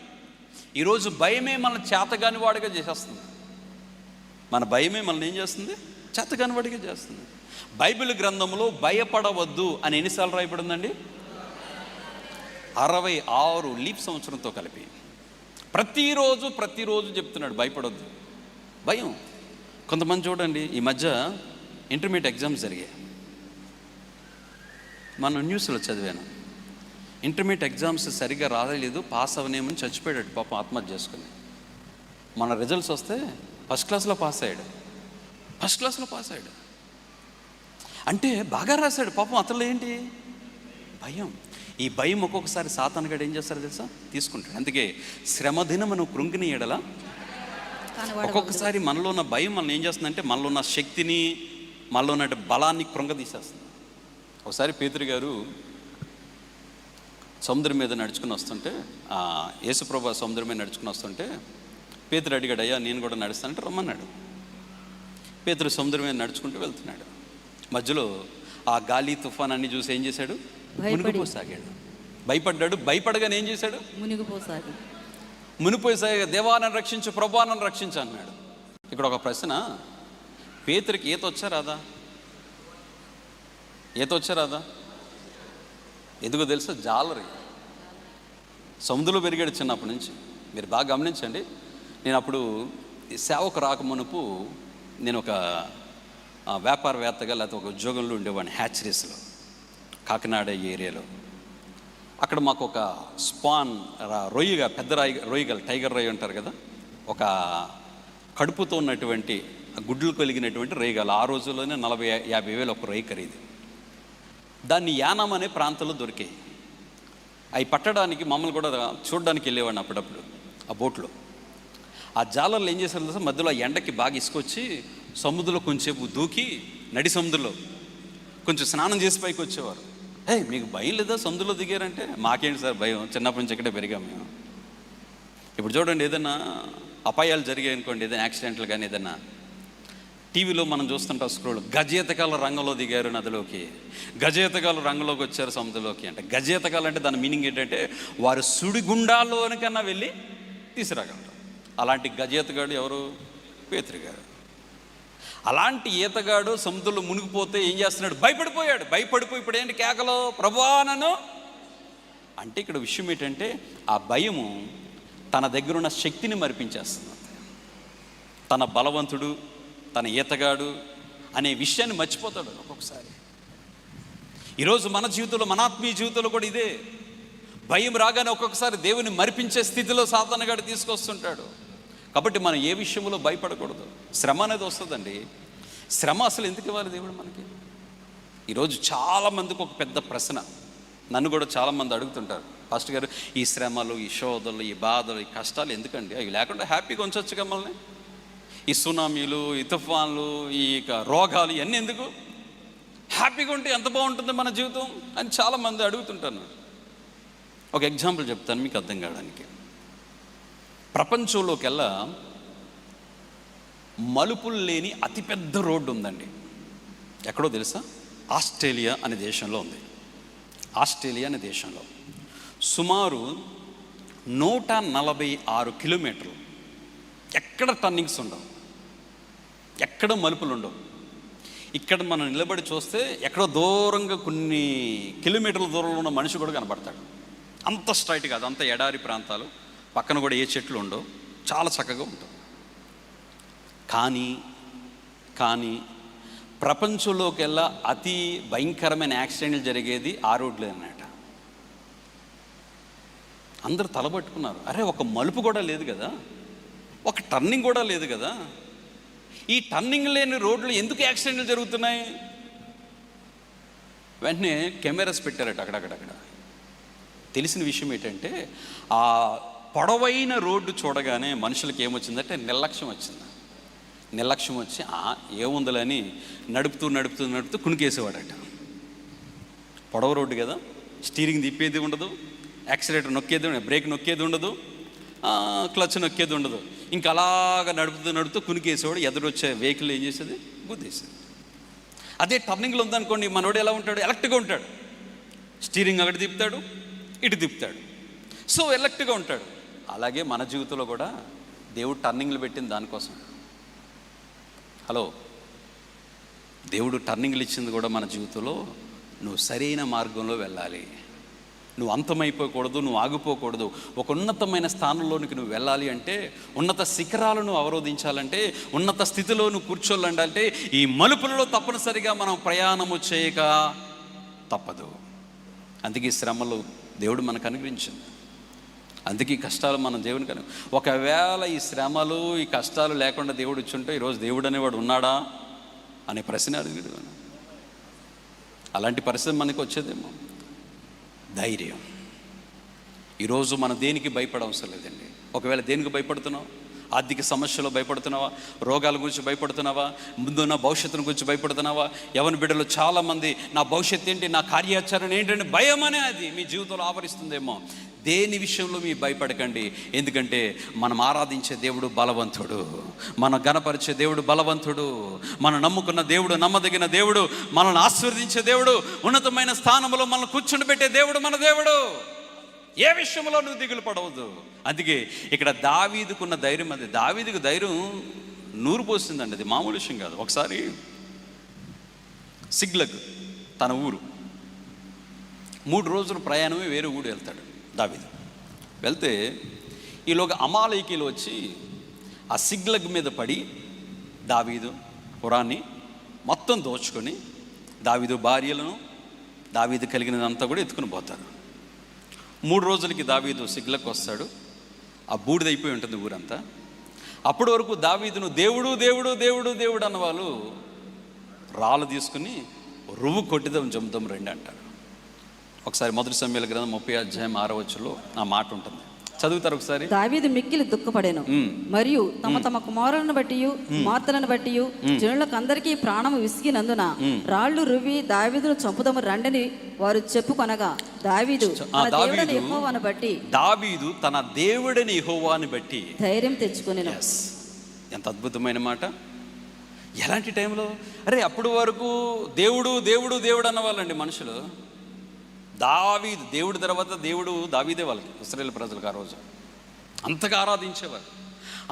ఈరోజు భయమే మనల్ని చేతగాని వాడిగా చేసేస్తుంది. మన భయమే మనల్ని ఏం చేస్తుంది? చేతగాని వాడిగా చేస్తుంది. బైబిల్ గ్రంథంలో భయపడవద్దు అని ఎన్నిసార్లు రాయబడిందండి? 66 లీప్ సంవత్సరంతో కలిపి ప్రతిరోజు చెప్తున్నాడు భయపడొద్దు. భయం. కొంతమంది చూడండి, ఈ మధ్య ఇంటర్మీడియట్ ఎగ్జామ్స్ జరిగాయి. మనం న్యూస్లో చదివాను, ఇంటర్మీడియట్ ఎగ్జామ్స్ సరిగ్గా రాలేదు, పాస్ అవనేమని చచ్చిపోయాడు పాపం, ఆత్మహత్య చేసుకుని. మన రిజల్ట్స్ వస్తే ఫస్ట్ క్లాస్లో పాస్ అయ్యాడు. అంటే బాగా రాశాడు పాపం. అతను ఏంటి? భయం. ఈ భయం ఒక్కొక్కసారి సాతానుగాడు ఏం చేస్తారో తెలుసా? తీసుకుంటాడు. అందుకే శ్రమ దినమును కృంగిని ఎడల. ఒక్కొక్కసారి మనలో ఉన్న భయం మనం ఏం చేస్తుందంటే మనలో ఉన్న శక్తిని, మనలో ఉన్న బలాన్ని కృంగదీసేస్తుంది. ఒకసారి పేతురు గారు సముద్రం మీద నడుచుకుని వస్తుంటే, యేసుప్రభు సముద్రం మీద నడుచుకుని వస్తుంటే పేతురు అడిగాడు, అయ్యా నేను కూడా నడుస్తానంటే రమ్మన్నాడు. పేతురు సముద్రం మీద నడుచుకుంటూ వెళ్తున్నాడు. మధ్యలో ఆ గాలి తుఫాన్ అన్ని చూసి ఏం చేశాడు? మునిగిపోసాగాడు. భయపడ్డాడు. భయపడగానే ఏం చేశాడు? మునిగిపోసాగా దేవానని రక్షించు, ప్రభువానని రక్షించు అన్నాడు. ఇక్కడ ఒక ప్రశ్న, పేతురికి ఈత వచ్చా రాదా? ఎందుకో తెలుసా? జాలరి. సముద్రంలో పెరిగాడు చిన్నప్పటి నుంచి. మీరు బాగా గమనించండి. నేను అప్పుడు సేవకు రాకమునుపు నేను ఒక వ్యాపారవేత్తగా లేకపోతే ఒక ఉద్యోగంలో ఉండేవాడిని హ్యాచరీస్లో, కాకినాడ ఏరియాలో. అక్కడ మాకు ఒక స్పాన్ రొయ్యగా, పెద్ద రొయ్యగల టైగర్ రొయ్య అంటారు కదా, ఒక కడుపుతో ఉన్నటువంటి గుడ్లు కలిగినటువంటి రొయ్యగలు. ఆ రోజుల్లోనే 40-50 వేలు ఒక రొయ్య ఖరీదు. దాన్ని యానం అనే ప్రాంతంలో దొరికాయి. అవి పట్టడానికి మమ్మల్ని కూడా చూడడానికి వెళ్ళేవాడిని అప్పుడప్పుడు ఆ బోట్లో. ఆ జాలర్లు ఏం చేశారు తెలుసా? మధ్యలో ఎండకి బాగా ఇసుకొచ్చి సముద్రంలో కొంచెంసేపు దూకి, నడి సముద్రంలో కొంచెం స్నానం చేసి పైకి వచ్చేవారు. మీకు భయం లేదా సముద్రంలో దిగారంటే? మాకేంటి సార్ భయం, చిన్నప్పటి నుంచి ఇక్కడే పెరిగాం మేము. ఇప్పుడు చూడండి, ఏదైనా అపాయాలు జరిగాయి అనుకోండి, ఏదైనా యాక్సిడెంట్లు కానీ ఏదైనా, టీవీలో మనం చూస్తుంటాం స్క్రోల్, గజేతకాల రంగంలో దిగారు నదిలోకి, గజేతకాలు రంగంలోకి వచ్చారు సముద్రంలోకి అంటే. గజేతకాలు అంటే దాని మీనింగ్ ఏంటంటే వారు సుడిగుండాల్లోనికన్నా వెళ్ళి తీసుకురాగలరు. అలాంటి గజేతగాడు ఎవరు? పేతురు గారు. అలాంటి ఈతగాడు సముద్రంలో మునిగిపోతే ఏం చేస్తున్నాడు? భయపడిపోయి ఇప్పుడు ఏంటి కేకలో? ప్రభువానను అంటే. ఇక్కడ విషయం ఏంటంటే ఆ భయము తన దగ్గరున్న శక్తిని మరిపించేస్తుంది. తన బలవంతుడు, తన ఈతగాడు అనే విషయాన్ని మర్చిపోతాడు ఒక్కొక్కసారి. ఈరోజు మన జీవితంలో, మన ఆత్మీయ జీవితంలో కూడా ఇదే. భయం రాగానే ఒక్కొక్కసారి దేవుని మరిపించే స్థితిలో సాతానుగాడు తీసుకొస్తుంటాడు. కాబట్టి మనం ఏ విషయంలో భయపడకూడదు. శ్రమ అనేది వస్తుందండి. శ్రమ అసలు ఎందుకు ఇవ్వాలి దేవుడు మనకి? ఈరోజు చాలామందికి ఒక పెద్ద ప్రశ్న, నన్ను కూడా చాలామంది అడుగుతుంటారు, పాస్టర్ గారు ఈ శ్రమలు, ఈ శోధనలు, ఈ బాధలు, ఈ కష్టాలు ఎందుకండి? అవి లేకుండా హ్యాపీగా ఉంచొచ్చుగా మనల్ని. ఈ సునామీలు, ఈ తుఫాన్లు, ఈ రోగాలు ఇవన్నీ ఎందుకు? హ్యాపీగా ఉంటే ఎంత బాగుంటుంది మన జీవితం అని చాలామంది అడుగుతుంటాను. ఒక ఎగ్జాంపుల్ చెప్తాను మీకు అర్థం కావడానికి. ప్రపంచంలోకెల్లా మలుపులు లేని అతిపెద్ద రోడ్డు ఉందండి. ఎక్కడో తెలుసా? ఆస్ట్రేలియా అనే దేశంలో ఉంది. ఆస్ట్రేలియా అనే దేశంలో సుమారు 146 కిలోమీటర్లు. ఎక్కడ టర్నింగ్స్ ఉండవు, ఎక్కడ మలుపులు ఉండవు. ఇక్కడ మనం నిలబడి చూస్తే ఎక్కడో దూరంగా కొన్ని కిలోమీటర్ల దూరంలో ఉన్న మనిషి కూడా కనబడతాడు. అంత స్ట్రైట్ కాదు, అంత ఎడారి ప్రాంతాలు, పక్కన కూడా ఏ చెట్లు ఉండవు, చాలా చక్కగా ఉంటుంది. కానీ ప్రపంచంలోకెల్లా అతి భయంకరమైన యాక్సిడెంట్లు జరిగేది ఆ రోడ్లే అన్నమాట. అందరూ తలబట్టుకున్నారు. అరే ఒక మలుపు కూడా లేదు కదా, ఒక టర్నింగ్ కూడా లేదు కదా, ఈ టర్నింగ్ లేని రోడ్లు ఎందుకు యాక్సిడెంట్లు జరుగుతున్నాయి? వెంటనే కెమెరాస్ పెట్టారట అక్కడక్కడ. తెలిసిన విషయం ఏంటంటే ఆ పొడవైన రోడ్డు చూడగానే మనుషులకి ఏమొచ్చిందంటే నిర్లక్ష్యం వచ్చింది. నిర్లక్ష్యం వచ్చి ఏముందని నడుపుతూ కునికేసేవాడట. పొడవ రోడ్డు కదా, స్టీరింగ్ తిప్పేది ఉండదు, యాక్సిలేటర్ నొక్కేది ఉండదు, బ్రేక్ నొక్కేది ఉండదు, క్లచ్ నొక్కేది ఉండదు. ఇంకా అలాగా నడుపుతూ కునికేసేవాడు. ఎదురొచ్చే వెహికల్ ఏం చేసేది, గుద్దేసేది. అదే టర్నింగ్లో ఉందనుకోండి, మనోడు ఎలా ఉంటాడు, ఎలక్ట్గా ఉంటాడు. స్టీరింగ్ అక్కడ తిప్పుతాడు, ఇటు తిప్పుతాడు, సో ఎలక్ట్గా ఉంటాడు. అలాగే మన జీవితంలో కూడా దేవుడు టర్నింగ్లు పెట్టింది దానికోసం. హలో, దేవుడు టర్నింగ్లు ఇచ్చింది కూడా మన జీవితంలో నువ్వు సరైన మార్గంలో వెళ్ళాలి. నువ్వు అంతమైపోకూడదు, నువ్వు ఆగిపోకూడదు. ఒక ఉన్నతమైన స్థానంలోనికి నువ్వు వెళ్ళాలి అంటే, ఉన్నత శిఖరాలను అవరోధించాలంటే, ఉన్నత స్థితిలో నువ్వు కూర్చోాలంటే ఈ మలుపులలో తప్పనిసరిగా మనం ప్రయాణము చేయక తప్పదు. అందుకే శ్రమలు దేవుడు మనకు అనుగ్రహించింది. అందుకే ఈ కష్టాలు మనం దేవునికి ఒకవేళ ఈ శ్రమలు ఈ కష్టాలు లేకుండా దేవుడు ఇచ్చుంటే ఈరోజు దేవుడు అనేవాడు ఉన్నాడా అనే ప్రశ్న అడిగాడు. అలాంటి పరిస్థితి మనకు వచ్చేదేమో. ధైర్యం. ఈరోజు మనం దేనికి భయపడవసరం లేదండి. ఒకవేళ దేనికి భయపడుతున్నావు, ఆర్థిక సమస్యలు భయపడుతున్నావా, రోగాల గురించి భయపడుతున్నావా, ముందున్న భవిష్యత్తును గురించి భయపడుతున్నావా? యవన బిడ్డలు చాలామంది నా భవిష్యత్తు ఏంటి, నా కార్యాచరణ ఏంటంటే భయం అనే అది మీ జీవితంలో ఆవరిస్తుందేమో. దేని విషయంలో మీరు భయపడకండి. ఎందుకంటే మనం ఆరాధించే దేవుడు బలవంతుడు, మన గణపరిచే దేవుడు బలవంతుడు, మనం నమ్ముకున్న దేవుడు నమ్మదగిన దేవుడు, మనల్ని ఆశీర్వదించే దేవుడు, ఉన్నతమైన స్థానంలో మనల్ని కూర్చుని పెట్టే దేవుడు మన దేవుడు. ఏ విషయంలో నువ్వు దిగులు పడవద్దు. అందుకే ఇక్కడ దావీదుకున్న ధైర్యం అది. దావీదుకు ధైర్యం నూరు పోసిందండి, అది మామూలు విషయం కాదు. ఒకసారి సిగ్లగ్ తన ఊరు, 3 రోజుల ప్రయాణమే వేరే ఊరు వెళ్తాడు దావీదు. వెళ్తే ఈలోగా అమాలేకీలు వచ్చి ఆ సిగ్లగ్ మీద పడి దావీదు పురాన్ని మొత్తం దోచుకొని దావీదు భార్యలను దావీదు కలిగినదంతా కూడా ఎత్తుకుని పోతారు. 3 రోజులకి దావీదు సిగ్లకు వస్తాడు. ఆ బూడిదైపోయి ఉంటుంది ఊరంతా. అప్పటి వరకు దావీదును దేవుడు దేవుడు దేవుడు దేవుడు అన్నవాళ్ళు రాళ్ళు తీసుకుని రువ్వు కొట్టిదాం జమ్ముదాం రండి అంటారు. ఒకసారి 1 సమూయేలు గ్రంథం 30:6 ఆ మాట ఉంటుంది, చదువుతారు ఒకసారి. దావీదు మిక్కిలి దుఃఖపడెను, మరియు తమ కుమారులను బట్టి కుమార్తెలను బట్టి జనులకు అందరికీ ప్రాణము విసిగినందున రాళ్లు రువ్వి దావీదును చంపుదము రండని వారు చెప్పుకొనగా దావీదు తన దేవుడైన యెహోవాను బట్టి ధైర్యం తెచ్చుకొనెను. ఎంత అద్భుతమైన మాట. ఎలాంటి టైంలో, అరే అప్పటి వరకు దేవుడు దేవుడు దేవుడు అన్నవాళ్ళండి మనుషులు. దావీదు దేవుడి తర్వాత దేవుడు దావీదే వాళ్ళకి, ఇశ్రాయేలు ప్రజలకు ఆ రోజు అంతగా ఆరాధించేవారు.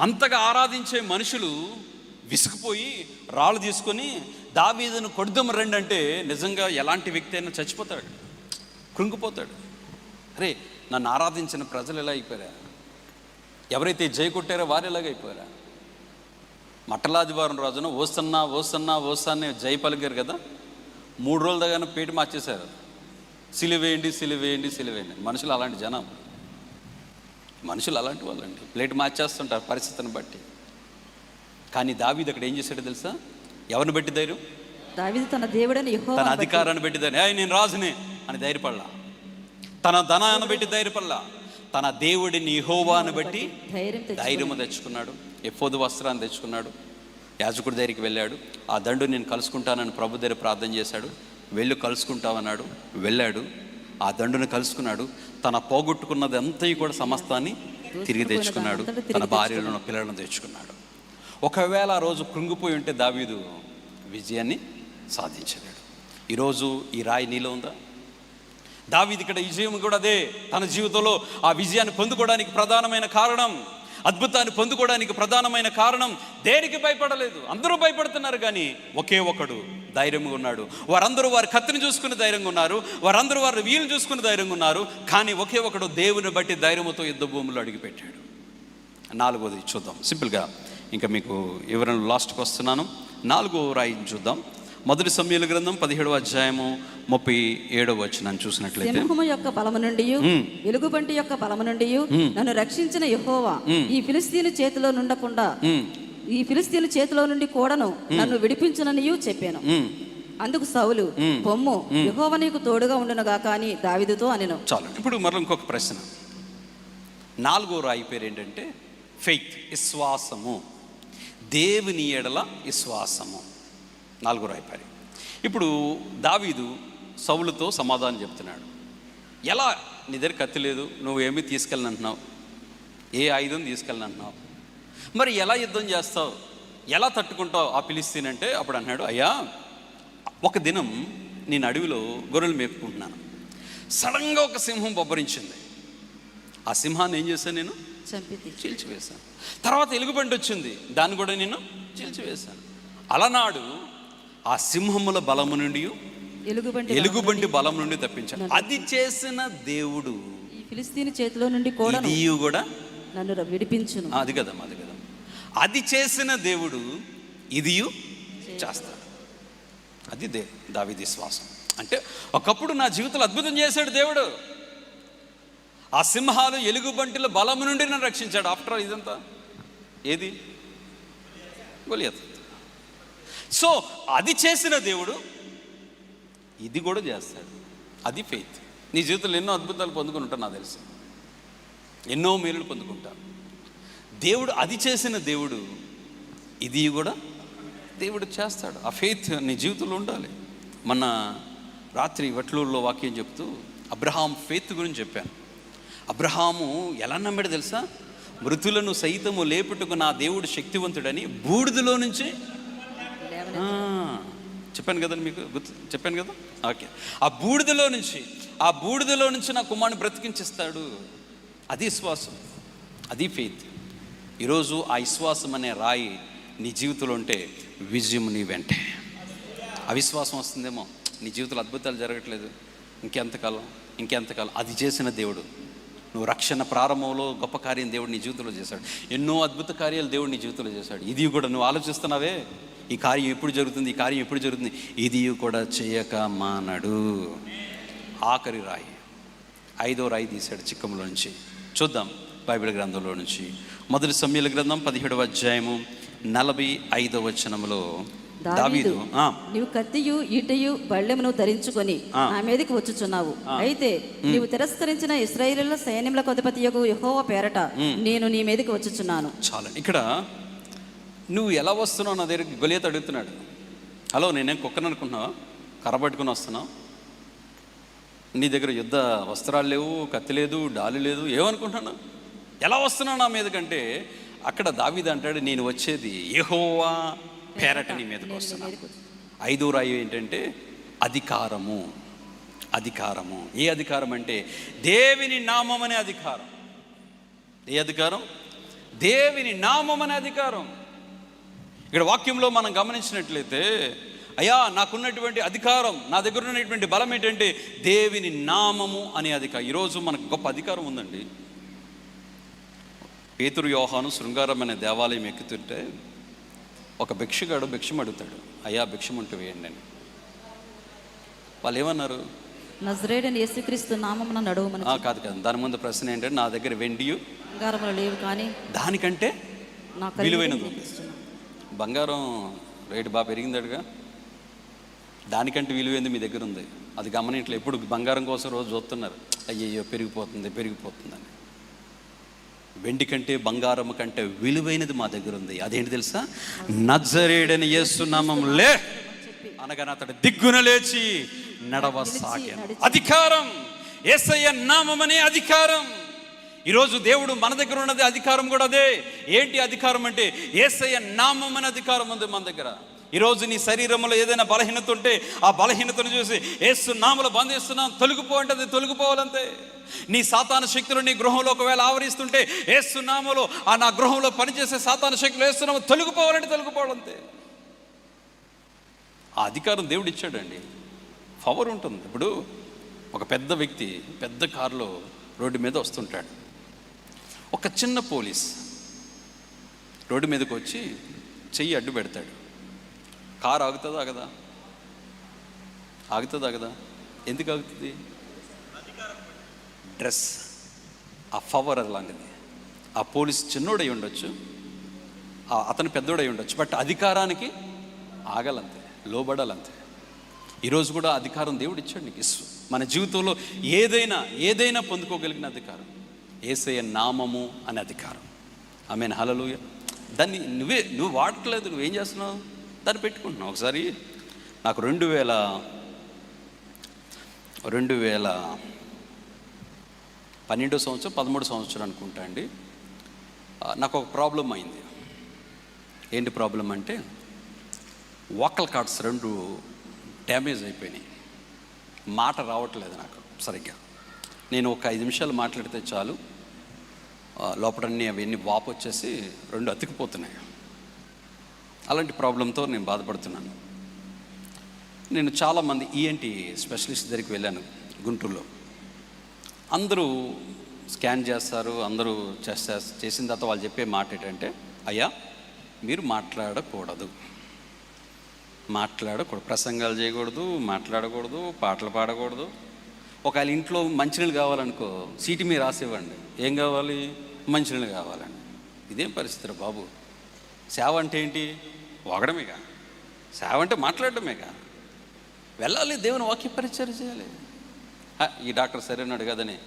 అంతగా ఆరాధించే మనుషులు విసుకుపోయి రాళ్ళు తీసుకొని దావీదును కొడుదాం రండి అంటే నిజంగా ఎలాంటి వ్యక్తి అయినా చచ్చిపోతాడు, కృంగిపోతాడు. అరే నన్ను ఆరాధించిన ప్రజలు ఎలా అయిపోయారా, ఎవరైతే జై కొట్టారో వారు ఎలాగైపోయారా? మట్టలాదివారం రోజున ఓసన్నా ఓసన్నా ఓసాన్ని జై పలికారు కదా, 3 రోజుల దగ్గర పేట మార్చేశారు. సిలువేయండి సిలువేయండి సిలువేయండి. మనుషులు అలాంటి జనం, మనుషులు అలాంటి వాళ్ళండి, ప్లేట్ మార్చేస్తుంటారు పరిస్థితిని బట్టి. కానీ దావీదు అక్కడ ఏం చేశాడో తెలుసా? ఎవరిని బట్టి ధైర్యం? దావీదు తన దేవుడైన యెహోవాను, తన అధికారాన్ని బట్టి ధైర్యం. నేను రాజునే అని ధైర్యపడలా, తన ధనాన్ని బట్టి ధైర్యపడలా, తన దేవుడిని యెహోవాను బట్టి ధైర్యం తెచ్చుకున్నాడు. ఎఫోదు వస్త్రాన్ని తెచ్చుకున్నాడు. యాజకుడి దగ్గరికి వెళ్ళాడు. ఆ దండు నేను కలుసుకుంటానని ప్రభు దగ్గర ప్రార్థన చేశాడు. వెళ్ళి కలుసుకుంటామన్నాడు. వెళ్ళాడు, ఆ దండుని కలుసుకున్నాడు. తన పోగొట్టుకున్నది అంతయు కూడా సమస్తాన్ని తిరిగి తెచ్చుకున్నాడు. తన భార్యలను పిల్లలను తెచ్చుకున్నాడు. ఒకవేళ ఆ రోజు కృంగిపోయి ఉంటే దావీదు విజయాన్ని సాధించలేడు. ఈరోజు ఈ రాయి నీలో ఉందా? దావీదు ఇక్కడ విజయం కూడా అదే. తన జీవితంలో ఆ విజయాన్ని పొందుకోవడానికి ప్రధానమైన కారణం, అద్భుతాన్ని పొందుకోవడానికి ప్రధానమైన కారణం, దేనికి భయపడలేదు. అందరూ భయపడుతున్నారు కానీ ఒకే ఒకడు ధైర్యంగా ఉన్నాడు. వారందరూ వారి కత్తిని చూసుకుని ధైర్యంగా ఉన్నారు, వారందరూ వారి వీలు చూసుకుని ధైర్యంగా ఉన్నారు. కానీ ఒకే ఒకడు దేవుని బట్టి ధైర్యంతో యుద్ధ భూములు అడిగిపెట్టాడు. 4వది చూద్దాం సింపుల్గా, ఇంకా మీకు వివరణ లాస్ట్కి వస్తున్నాను. 4వ రాయిని చూద్దాం. 1 సమూయేలు గ్రంథం 17:37 చూసినట్లయితే, సింహము యొక్క బలము నుండి ఎలుగుబంటి యొక్క బలము నుండి నన్ను రక్షించిన యెహోవా ఈ ఫిలిష్తీయుల చేతిలో నుండకుండా ఈ ఫిలిష్తీయుల చేతిలో నుండి కూడాను నన్ను విడిపించుననియు చెప్పాను. అందుకు సౌలు పొమ్ము యెహోవా నీకు తోడుగా ఉండునుగాక అని దావీదుతో అనెను. చాలు. ఇప్పుడు మరలా ఇంకొక ప్రశ్న, నాలుగో రాయి పేరు ఏంటంటే ఫెయిత్, విశ్వాసము. దేవుని ఎడల విశ్వాసము, నాలుగో రాయి పేరు. ఇప్పుడు దావీదు సౌలుతో సమాధానం చెప్తున్నాడు. ఎలా, నీ దగ్గర కత్తి లేదు, నువ్వేమీ తీసుకెళ్ళని అంటున్నావు, ఏ ఆయుధం తీసుకెళ్ళని అంటున్నావు, మరి ఎలా యుద్ధం చేస్తావు, ఎలా తట్టుకుంటావు ఆ ఫిలిస్తీన్ అంటే, అప్పుడు అన్నాడు, అయ్యా ఒక దినం నేను అడవిలో గొర్రెలు మేపుకుంటున్నాను, సడన్గా ఒక సింహం బొబ్బరించింది. ఆ సింహాన్ని ఏం చేశాను, నేను చీల్చివేశాను. తర్వాత ఎలుగుబంటి వచ్చింది, దాన్ని కూడా నేను చీల్చివేశాను. అలనాడు ఆ సింహముల బలము నుండి ఎలుగుబంటి బలం నుండి తప్పించాను. అది చేసిన దేవుడు ఈ ఫిలిస్తీని చేతిలో నుండి కూడా నన్ను విడిపించును. అది కదా. అది చేసిన దేవుడు ఇది చేస్తాడు. అది దావీదు విశ్వాసం. అంటే ఒకప్పుడు నా జీవితంలో అద్భుతం చేశాడు దేవుడు. ఆ సింహాలు ఎలుగుబంటిల బలము నుండి నన్ను రక్షించాడు. ఆఫ్టర్ ఆల్ ఇదంతా ఏది, గొలియాతు. సో అది చేసిన దేవుడు ఇది కూడా చేస్తాడు. అది ఫెయిత్. నీ జీవితంలో ఎన్నో అద్భుతాలు పొందుకుని ఉంటాను, నాకు తెలుసు, ఎన్నో మేలులు పొందుకుంటాను. దేవుడు అది చేసిన దేవుడు ఇది కూడా దేవుడు చేస్తాడు. ఆ ఫెయిత్ నీ జీవితంలో ఉండాలి. మొన్న రాత్రి వట్లూరులో వాక్యం చెప్తూ అబ్రహాం ఫెయిత్ గురించి చెప్పాను. అబ్రహాము ఎలా నమ్మాడు తెలుసా? మృతులను సైతము లేపుటకు నా దేవుడు శక్తివంతుడని బూడిదలో నుంచి చెప్పాను కదా, మీకు గుర్తు చెప్పాను కదా. ఓకే, ఆ బూడిదలో నుంచి నా కుమారుని బ్రతికించిస్తాడు. అది విశ్వాసం, అది ఫెయిత్. ఈరోజు ఆ విశ్వాసం అనే రాయి నీ జీవితంలో ఉంటే విజయం నీ వెంటే. అవిశ్వాసం వస్తుందేమో, నీ జీవితంలో అద్భుతాలు జరగట్లేదు, ఇంకెంతకాలం. అది చేసిన దేవుడు, నువ్వు రక్షణ ప్రారంభంలో గొప్ప కార్యం దేవుడు నీ జీవితంలో చేశాడు. ఎన్నో అద్భుత కార్యాలు దేవుడు నీ జీవితంలో చేశాడు. ఇది కూడా నువ్వు ఆలోచిస్తున్నావే, ఈ కార్యం ఎప్పుడు జరుగుతుంది, ఇది కూడా చేయక మానడు. ఆఖరి రాయి, 5వ రాయి తీశాడు చిక్కములో నుంచి. చూద్దాం బైబిల్ గ్రంథంలో నుంచి. మొదటి సమూయేలు గ్రంథం 17వ అధ్యాయము 45వ వచనములో దావీదు, నీవు కత్తియు ఈటయు బళ్ళెమును ధరించుకొని నా మీదకి వచ్చుచున్నావు. అయితే నీవు తిరస్కరించిన ఇశ్రాయేలీయుల సైన్యములకు అధిపతియగు యెహోవా పేరట నేను నీ మీదకి వచ్చుచున్నాను. చాలండి. ఇక్కడ నువ్వు ఎలా వస్తున్నావు నా దగ్గరికి గొలియాతు అడుగుతున్నాడు. హలో, నేనేం కుక్కను అనుకుంటున్నావా? కర్ర పట్టుకుని వస్తున్నావు? నీ దగ్గర యుద్ధ వస్త్రాలు లేవు, కత్తి లేదు, డాలు లేదు, ఏమనుకుంటున్నాను? ఎలా వస్తున్నావు నా మీదకంటే అక్కడ దావీదు అంటాడు, నేను వచ్చేది యెహోవా పేరట నీ మీదకి వస్తున్నాను. 5వ రాయి ఏంటంటే అధికారము. ఏ అధికారం అంటే దేవుని నామం అనే అధికారం. ఏ అధికారం? దేవుని నామం అనే అధికారం. ఇక్కడ వాక్యంలో మనం గమనించినట్లయితే, అయ్యా నాకున్నటువంటి అధికారం, నా దగ్గర ఉన్నటువంటి బలం ఏంటంటే దేవుని నామము అనే అధికారం. ఈరోజు మనకు గొప్ప అధికారం ఉందండి. పేతురు యోహాను శృంగారం అనే దేవాలయం ఎక్కుతుంటే ఒక భిక్షగాడు భిక్షం అడుగుతాడు, అయ్యా భిక్షం ఉంటూ వేయండి అని. వాళ్ళు ఏమన్నారు? నజరేయుడైన యేసుక్రీస్తు నామమున నడువమని. కాదు, దాని ముందు ప్రశ్న ఏంటంటే నా దగ్గర వెండియు బంగారములు లేవు, కానీ దానికంటే విలువైనది ఉంది. బంగారం రేటు బాగా పెరిగిందడుగా, దానికంటే విలువైంది మీ దగ్గర ఉంది. అది గమనించలేదు. ఎప్పుడు బంగారం కోసం రోజు చూస్తున్నారు, అయ్యయ్యో పెరిగిపోతుందని. వెండి కంటే బంగారం కంటే విలువైనది మా దగ్గర ఉంది. అదేంటి తెలుసా? నజరేయుడైన యేసు నామములో అనగానే అతడు దిగ్గున లేచి నడవసాగాను. అధికారం, యేసయ్య నామం అనే అధికారం. ఈరోజు దేవుడు మన దగ్గర ఉన్నది అధికారం కూడా అదే. ఏంటి అధికారం అంటే యేసయ్య నామం అనే అధికారం ఉంది మన దగ్గర. ఈరోజు నీ శరీరంలో ఏదైనా బలహీనత ఉంటే ఆ బలహీనతను చూసి యేసు నామములో బంధిస్తున్నాం, తొలగిపో అంటే అది తొలగిపోవాలంతే. నీ సాతాను శక్తులు నీ గృహంలో ఒకవేళ ఆవరిస్తుంటే యేసు నామములో ఆ నా గృహంలో పనిచేసే సాతాను శక్తులు యేసు నామములో తొలగిపోవాలంటే తొలగిపోవాలంతే. ఆ అధికారం దేవుడు ఇచ్చాడండి. పవర్ ఉంటుంది. ఇప్పుడు ఒక పెద్ద వ్యక్తి పెద్ద కారులో రోడ్డు మీద వస్తుంటాడు. ఒక చిన్న పోలీస్ రోడ్డు మీదకి వచ్చి చెయ్యి అడ్డు పెడతాడు. కారు ఆగుతుందా ఆగుతుందా? ఎందుకు ఆగుతుంది? డ్రెస్, ఆ పవర్ అలాంటిది. ఆ పోలీస్ చిన్నోడై ఉండొచ్చు, అతను పెద్దోడై ఉండొచ్చు, బట్ అధికారానికి ఆగాలంతే, లోబడాలంతే. ఈరోజు కూడా అధికారం దేవుడు ఇచ్చాడు నీకు. మన జీవితంలో ఏదైనా పొందుకోగలిగిన అధికారం. యేసయ్య నామము అనే అధికారం. ఆమేన్, హల్లెలూయా. దాన్ని నువ్వు వాడట్లేదు, నువ్వేం చేస్తున్నావు? దాన్ని పెట్టుకుంటున్నావు. ఒకసారి నాకు 2012 సంవత్సరం 13 సంవత్సరం అనుకుంటా అండి, నాకు ఒక ప్రాబ్లం అయింది. ఏంటి ప్రాబ్లం అంటే, వోకల్ కార్డ్స్ 2 డ్యామేజ్ అయిపోయినాయి. మాట రావట్లేదు నాకు సరిగ్గా. నేను ఒక 5 నిమిషాలు మాట్లాడితే చాలు, లోపలన్నీ అవన్నీ వాపు వచ్చేసి 2 అతికిపోతున్నాయి. అలాంటి ప్రాబ్లంతో నేను బాధపడుతున్నాను. నేను చాలామంది ఈఎన్టీ స్పెషలిస్ట్ దగ్గరికి వెళ్ళాను గుంటూరులో. అందరూ స్కాన్ చేస్తారు, అందరూ చేసిన తర్వాత వాళ్ళు చెప్పే మాట ఏంటంటే, అయ్యా మీరు మాట్లాడకూడదు, ప్రసంగాలు చేయకూడదు, మాట్లాడకూడదు, పాటలు పాడకూడదు. ఒకవేళ ఇంట్లో మంచినీళ్ళు కావాలనుకో, సీటు మీద రాసివ్వండి, ఏం కావాలి? మంచినీళ్ళు కావాలండి. ఇదేం పరిస్థితి బాబు? సేవ అంటే ఏంటి? వాగడమేగా. సేవ అంటే మాట్లాడటమేగా. వెళ్ళాలి, దేవుని వాక్య పరిచయం చేయాలి. ఈ డాక్టర్ సరైనడు కదని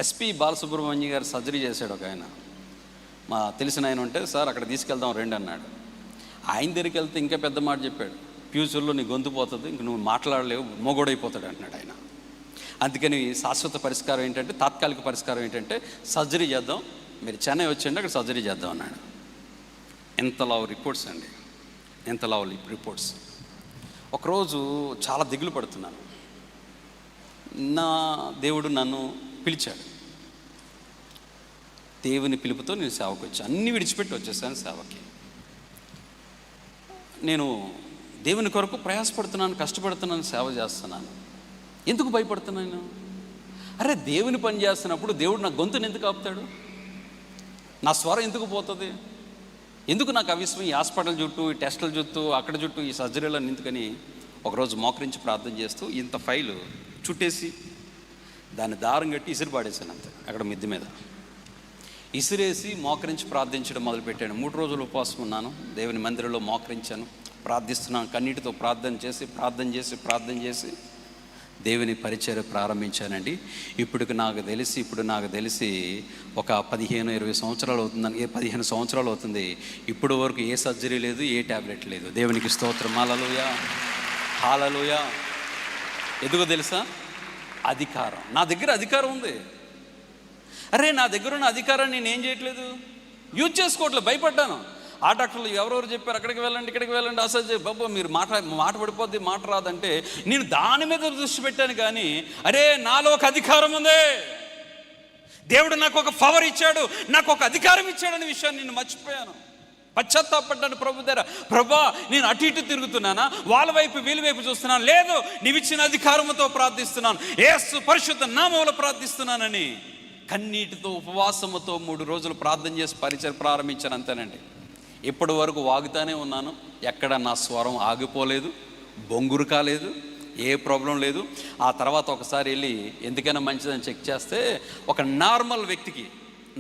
ఎస్పి బాలసుబ్రహ్మణ్యం గారు సర్జరీ చేశాడు ఒక ఆయన. మా తెలిసిన ఆయన ఉంటే, సార్ అక్కడ తీసుకెళ్దాం రండి అన్నాడు. ఆయన దగ్గరికి వెళ్తే ఇంకా పెద్ద మాట చెప్పాడు, ఫ్యూచర్లో నీ గొంతు పోతుంది, ఇంక నువ్వు మాట్లాడలేవు, మొగోడైపోతాడు అంటున్నాడు ఆయన. అందుకని శాశ్వత పరిష్కారం ఏంటంటే, తాత్కాలిక పరిష్కారం ఏంటంటే, సర్జరీ చేద్దాం, మీరు చెన్నై వచ్చండి, అక్కడ సర్జరీ చేద్దాం అన్నాడు. ఎంత లావు రిపోర్ట్స్ అండి, ఎంత లావు రిపోర్ట్స్. ఒకరోజు చాలా దిగులు పడుతున్నాను. నా దేవుడు నన్ను పిలిచాడు. దేవుని పిలుపుతో నేను సేవకు వచ్చాను. అన్నీ విడిచిపెట్టి వచ్చేసాను సేవకి. నేను దేవుని కొరకు ప్రయాసపడుతున్నాను, కష్టపడుతున్నాను, సేవ చేస్తున్నాను. ఎందుకు భయపడుతున్నాను? అరే, దేవుని పని చేస్తున్నప్పుడు దేవుడు నా గొంతుని ఎందుకు ఆపుతాడు? నా స్వరం ఎందుకు పోతుంది? ఎందుకు నాకు అవిస్మయం? ఈ హాస్పిటల్ చుట్టూ, ఈ టెస్టుల చుట్టూ, అక్కడ చుట్టూ, ఈ సర్జరీలను ఎందుకని ఒకరోజు మోకరించి ప్రార్థన చేస్తూ ఇంత ఫైలు చుట్టేసి దాన్ని దారం కట్టి ఇసిరి పాడేశాను అంతే. అక్కడ మిద్ది మీద ఇసిరేసి మోకరించి ప్రార్థించడం మొదలుపెట్టాను. 3 రోజులు ఉపవాసం ఉన్నాను, దేవుని మందిరంలో మోకరించాను, ప్రార్థిస్తున్నాను. కన్నీటితో ప్రార్థన చేసి దేవుని పరిచర్య ప్రారంభించానండి. ఇప్పుడు నాకు తెలిసి ఒక 15-20 సంవత్సరాలు అవుతుందని, 15 సంవత్సరాలు అవుతుంది. ఇప్పుడు వరకు ఏ సర్జరీ లేదు, ఏ ట్యాబ్లెట్ లేదు. దేవునికి స్తోత్రం, హల్లెలూయా. ఎందుకో తెలుసా? అధికారం. నా దగ్గర అధికారం ఉంది. అరే, నా దగ్గర ఉన్న అధికారాన్ని నేను ఏం చేయట్లేదు, యూజ్ చేసుకోవట్లేదు, భయపడ్డాను. ఆ డాక్టర్లు ఎవరెవరు చెప్పారు, అక్కడికి వెళ్ళండి, ఇక్కడికి వెళ్ళండి, అసలు బాబా మీరు మాట పడిపోద్ది, మాట రాదంటే నేను దాని మీద దృష్టి పెట్టాను. కానీ అరే, నాలో ఒక అధికారం ఉంది, దేవుడు నాకు ఒక పవర్ ఇచ్చాడు, నాకు ఒక అధికారం ఇచ్చాడనే విషయాన్ని నేను మర్చిపోయాను. పశ్చాత్తాపడ్డాను ప్రభు దగ్గర. ప్రభా, నేను అటు ఇటు తిరుగుతున్నానా, వాళ్ళ వైపు వీళ్ళ వైపు చూస్తున్నాను? లేదు, నీవిచ్చిన అధికారంతో ప్రార్థిస్తున్నాను, యేసు పరిశుద్ధ నామములో ప్రార్థిస్తున్నానని కన్నీటితో ఉపవాసముతో 3 రోజులు ప్రార్థన చేసి పరిచయం ప్రారంభించాను. అంతేనండి. ఇప్పటి వరకు వాగుతానే ఉన్నాను. ఎక్కడ నా స్వరం ఆగిపోలేదు, బొంగురు కాలేదు, ఏ ప్రాబ్లం లేదు. ఆ తర్వాత ఒకసారి వెళ్ళి ఎందుకైనా మంచిదని చెక్ చేస్తే ఒక నార్మల్ వ్యక్తికి,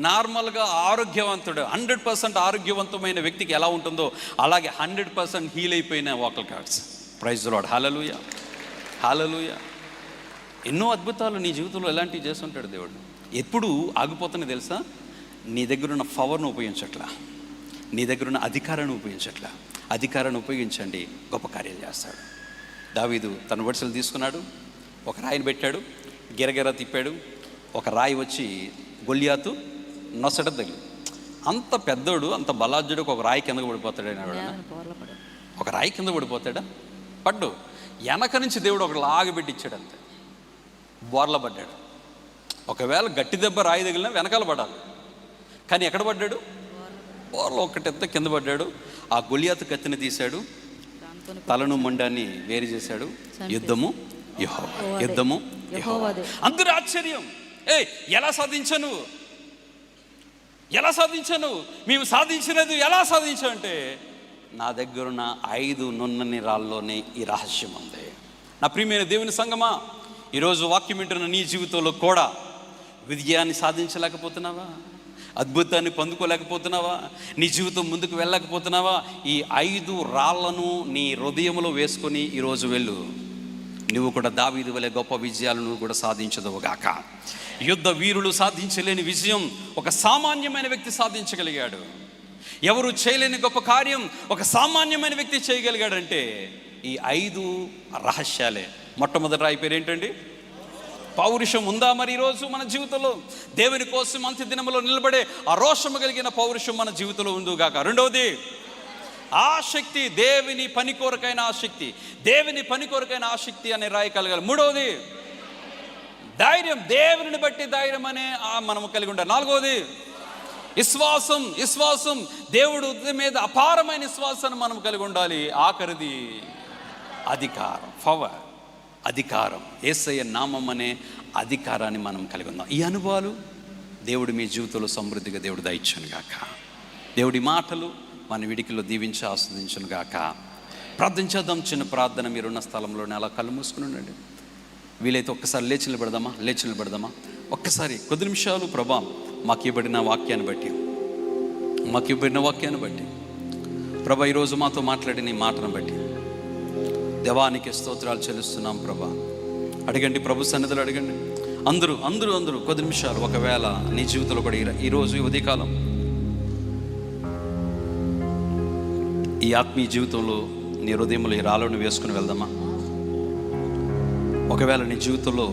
నార్మల్గా ఆరోగ్యవంతుడు 100% ఆరోగ్యవంతమైన వ్యక్తికి ఎలా ఉంటుందో అలాగే 100% హీల్ అయిపోయిన vocal cords. Praise the lord, hallelujah. ఎన్నో అద్భుతాలు నీ జీవితంలో ఎలాంటివి చేస్తుంటాడు దేవుడు. ఎప్పుడు ఆగిపోతున్నాయి తెలుసా? నీ దగ్గర ఉన్న పవర్ను ఉపయోగించట్లా, నీ దగ్గర ఉన్న అధికారాన్ని ఉపయోగించట్లా. అధికారాన్ని ఉపయోగించండి, గొప్ప కార్యాలు చేస్తాడు. దావీదు తన వడిసెలు తీసుకున్నాడు, ఒక రాయిని పెట్టాడు, గిరగిర తిప్పాడు, ఒక రాయి వచ్చి గొల్లియాతు నొసట తగిలి. అంత పెద్దోడు, అంత బలాజ్యుడు ఒక రాయి కిందకు పడిపోతాడు. ఒక రాయి కింద పడిపోతాడా? పడ్డు. వెనక నుంచి దేవుడు ఒక లాగబెట్టి ఇచ్చాడు, అంతే. బోర్ల పడ్డాడు. ఒకవేళ గట్టి దెబ్బ రాయి తగిలినా వెనకాల పడాలి, కానీ ఎక్కడ పడ్డాడు? బోర్లో ఒక్కటెత్త కింద పడ్డాడు. ఆ గొలియాతు కత్తిని తీశాడు, తలను మొండాన్ని వేరు చేశాడు. యుద్ధము యెహోవా. అందరూ ఆశ్చర్యం. ఎలా సాధించాను? మేము సాధించినది ఎలా సాధించావు అంటే, నా దగ్గరున్న 5 నున్నని రాళ్ళలోనే ఈ రహస్యం ఉంది. నా ప్రియమైన దేవుని సంగమా, ఈరోజు వాక్యం వింటున్న నీ జీవితంలో కూడా విజయాన్ని సాధించలేకపోతున్నావా? అద్భుతాన్ని పొందుకోలేకపోతున్నావా? నీ జీవితం ముందుకు వెళ్ళలేకపోతున్నావా? ఈ 5 రాళ్లను నీ హృదయంలో వేసుకొని ఈరోజు వెళ్ళు. నువ్వు కూడా దావీదు వలె గొప్ప విజయాలు నువ్వు కూడా సాధించదువుగాక. యుద్ధ వీరులు సాధించలేని విజయం ఒక సామాన్యమైన వ్యక్తి సాధించగలిగాడు. ఎవరు చేయలేని గొప్ప కార్యం ఒక సామాన్యమైన వ్యక్తి చేయగలిగాడంటే ఈ 5 రహస్యాలే. మొట్టమొదటి రాయి పేరు ఏంటండి? పౌరుషం. ఉందా మరి ఈరోజు మన జీవితంలో? దేవుని కోసం అంత్య దినములో నిలబడే ఆ రోషము కలిగిన పౌరుషం మన జీవితంలో ఉందిగాక. రెండవది ఆసక్తి, దేవుని పని కొరకైన ఆసక్తి. దేవుని పని కొరకైన ఆసక్తి అనే రాయి కలగాలి. మూడవది ధైర్యం, దేవుని బట్టి ధైర్యం అనే మనము కలిగి ఉండాలి. నాలుగవది విశ్వాసం, దేవుడు మీద అపారమైన విశ్వాసాన్ని మనం కలిగి ఉండాలి. ఆఖరిది అధికారం, పవర్, అధికారం. యేసయ్య నామం అనే అధికారాన్ని మనం కలిగి ఉందాం. ఈ అనుభవాలు దేవుడు మీ జీవితంలో సమృద్ధిగా దేవుడు దయచును గాక. దేవుడి మాటలు మన విడికిలో దీవించి ఆస్వాదించును గాక. ప్రార్థన చేద్దాం. చిన్న ప్రార్థన. మీరున్న స్థలంలోనే అలా కళ్ళు మూసుకుని ఉండండి. వీలైతే ఒక్కసారి లేచి నిలబడదామా? ఒక్కసారి కొద్ది నిమిషాలు ప్రభా మాకు ఇవ్వబడిన వాక్యాన్ని బట్టి ప్రభా ఈరోజు మాతో మాట్లాడిన నీ మాటను బట్టి దేవానికి స్తోత్రాలు చెల్లిస్తున్నాం ప్రభా. అడగండి, ప్రభు సన్నిధిలో అడగండి. అందరూ కొద్ది నిమిషాలు. ఒకవేళ నీ జీవితంలో కూడా ఈరోజు ఉదయకాలం ఈ ఆత్మీయ జీవితంలో నీ హృదయంలో ఈ రాళ్ళను వేసుకుని వెళ్దామా? ఒకవేళ నీ జీవితంలో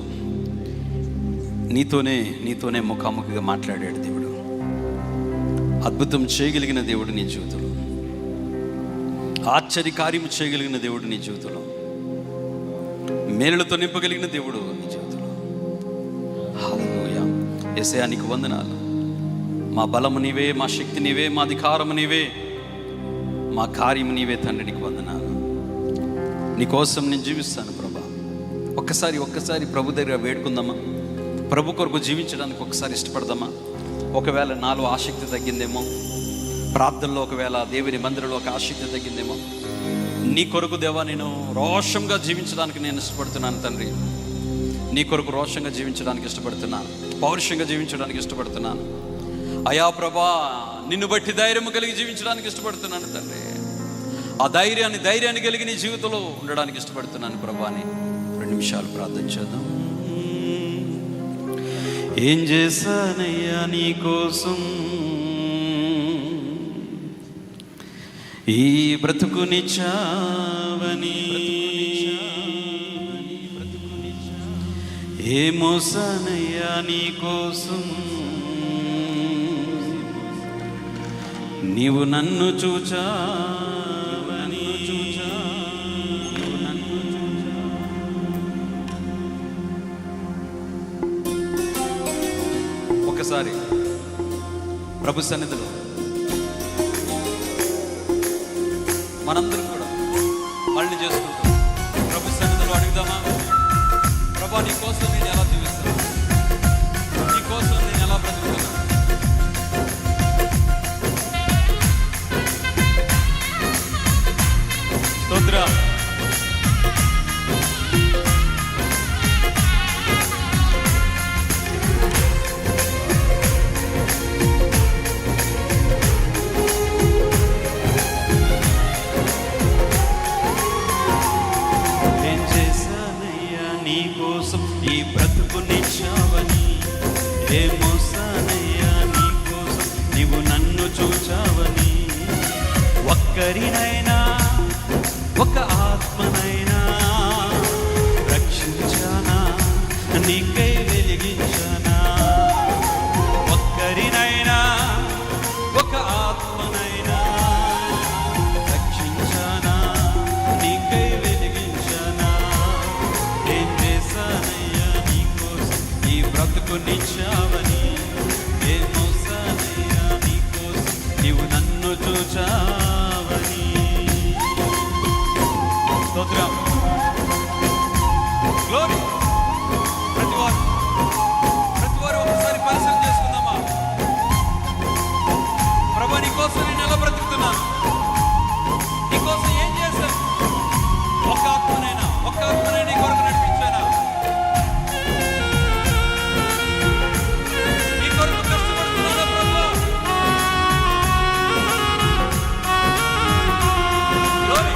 నీతోనే ముఖాముఖిగా మాట్లాడాడు దేవుడు, అద్భుతం చేయగలిగిన దేవుడు నీ జీవితంలో, ఆశ్చర్యకార్యము చేయగలిగిన దేవుడు నీ జీవితంలో, మేలులతో నింపగలిగిన దేవుడు నీ జీవితంలో. హల్లెలూయా. యేసయ్యా నీకు వందనాలు. మా బలము నీవే, మా శక్తి నీవే, మా అధికారము నీవే, మా కార్యము నీవే తండ్రి. నీకు వందనాలు. నీకోసం నేను జీవిస్తాను ప్రభా. ఒక్కసారి ప్రభు దగ్గర వేడుకుందామా? ప్రభు కొరకు జీవించడానికి ఒకసారి ఇష్టపడదామా? ఒకవేళ నాలో ఆసక్తి తగ్గిందేమో, ప్రార్థనలో ఒకవేళ దేవుని మందిరంలో ఒక ఆసక్తి తగ్గిందేమో, నీ కొరకు దేవా నేను రోషంగా జీవించడానికి నేను ఇష్టపడుతున్నాను తండ్రి. నీ కొరకు రోషంగా జీవించడానికి ఇష్టపడుతున్నాను, పౌరుషంగా జీవించడానికి ఇష్టపడుతున్నాను అయా ప్రభా. నిన్ను బట్టి ధైర్యం కలిగి జీవించడానికి ఇష్టపడుతున్నాను తండ్రి. ఆ ధైర్యాన్ని కలిగి నీ జీవితంలో ఉండడానికి ఇష్టపడుతున్నాను ప్రభా అని 2 నిమిషాలు ప్రార్థన చేద్దాం. ఏం చేశానయ్యా నీ కోసం ఈ బ్రతుకునిచ్చావని, ఏ మోసానయ్యా నీ కోసం నీవు నన్ను చూచావని. ఒకసారి ప్రభు సన్నిధిలో మనందరం కూడా మళ్ళీ చేసుకుంటాం. ప్రభు సన్నిధిలో అడుగుదామా? ప్రభా నీ కోసం నేను ఎలా జీవిస్తాను, నీ కోసం నేను ఎలా బ్రతుకుతాను. స్తోత్రం. ఏం చేశానయ్యా నీ కోసం ఈ బ్రతుకునిచ్చావని, ఏ మోసానయ్యా నీ కోసం నీవు నన్ను చూచావని. ఒక్కరినైనా ఒక ఆత్మనైనా రక్షించానా, నీకై వెలిగించానా. ఒక్కరినైనా ఒక ఆత్మనైనా రక్షించానా, నీకై వెలిగించానా. ఏం చేశానయ్యా నీ కోసం ఈ బ్రతుకునిచ్చావని, ఏ మోసానయ్యా నీ కోసం నీవు నన్ను చూచావని. స్తోత్రం. గ్లోరీ. ప్రతివారు ఒకసారి పరిశీలన చేసుకుందామా? ప్రభా నీ కోసం నేను ఎలా బ్రతుకుతున్నాను, నీ కోసం ఏం చేశాను? ఒక్క ఆత్మనైనా నీ కొరకు నడిపించానా? నీ కొరకు కష్టపడుతున్నానా ప్రభా? గ్లోరీ.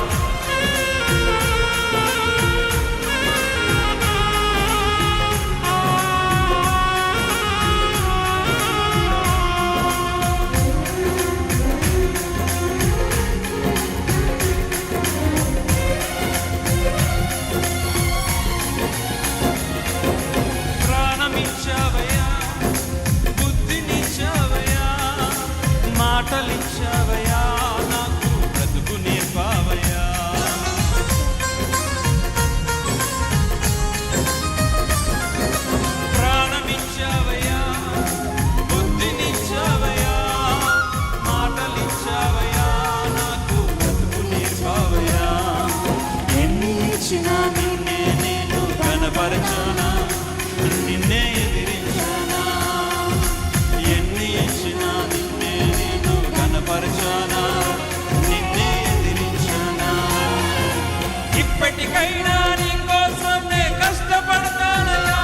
ఇప్పటికైనా నీ కోసం నే కష్టపడతానయ్యా,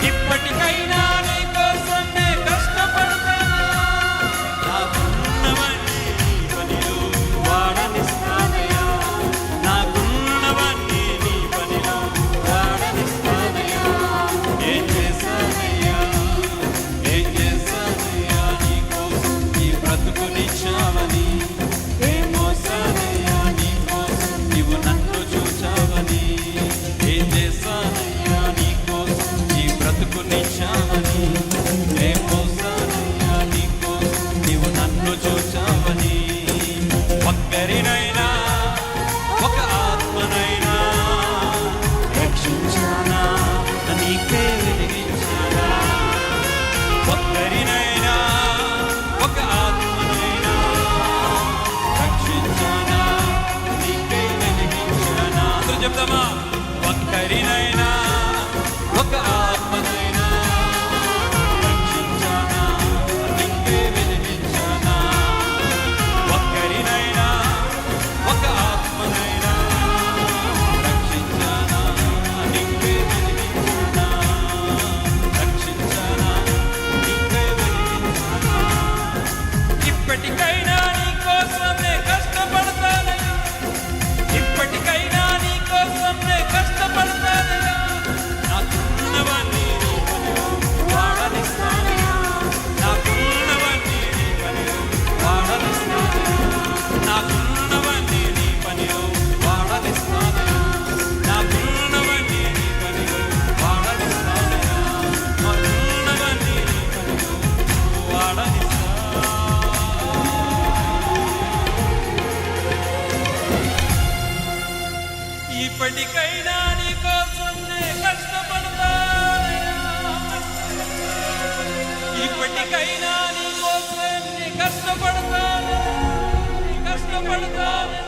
ఇప్పటికైనా నీ కోసం నే కష్టపడతానయ్యా. నాకున్నవన్నీ నీ పనిలో వాడనిస్తానయ్యా, నాకున్నవన్నీ నీ పనిలో వాడనిస్తానయ్యా. ఏం చేశానయ్యా, ఏం చేశానయ్యా నీ కోసం ఈ బ్రతుకునిచ్చావని, ఏం మోసానయ్యా నీ కోసం నీవు నన్ను చూచావని, ఏం చేశానయ్యా నీ కోసం ఈ బ్రతుకునిచ్చావని, ఏం మోసానయ్యా నీ కోసం నీవు నన్ను చూచావని. ఒక్కరినైనా ఒక ఆత్మనైనా రక్షించానా, నీకే వెలిగించానా. ఒక్కరినైనా ఒక ఆత్మనైనా రక్షించానా, నీకే వెలిగించానా. అందరూ చెప్తామా? ఒక్కరినైనా ఒక ఆత్మనైనా రక్షించానా, నీకే వెలిగించానా. ఒక్కరినైనా ఒక ఆత్మనైనా రక్షించానా, నీకే వెలిగించానా. రక్షించానా, నీకే వెలిగించానా. ఇప్పటికైనా నీ కోసం నే కష్టపడతానయ్యా, ఇప్పటికైనా నీ కోసం నే కష్టపడతానయ్యా. నాకున్నవన్నీ నీ పనిలో వాడనిస్తానయ్యా, నాకున్నవన్నీ నీ పనిలో వాడనిస్తానయ్యా, నాకున్నవన్నీ నీ పనిలో వాడనిస్తానయ్యా, నాకున్నవన్నీ నీ పనిలో వాడనిస్తానయ్యా, నాకున్నవన్నీ నీ పనిలో వాడనిస్తా. ఇప్పటికైనా నీ కోసం నే కష్టపడతానయ్యా, ఇప్పటికైనా నీ కోసం నే కష్టపడతాను, కష్టపడతాను.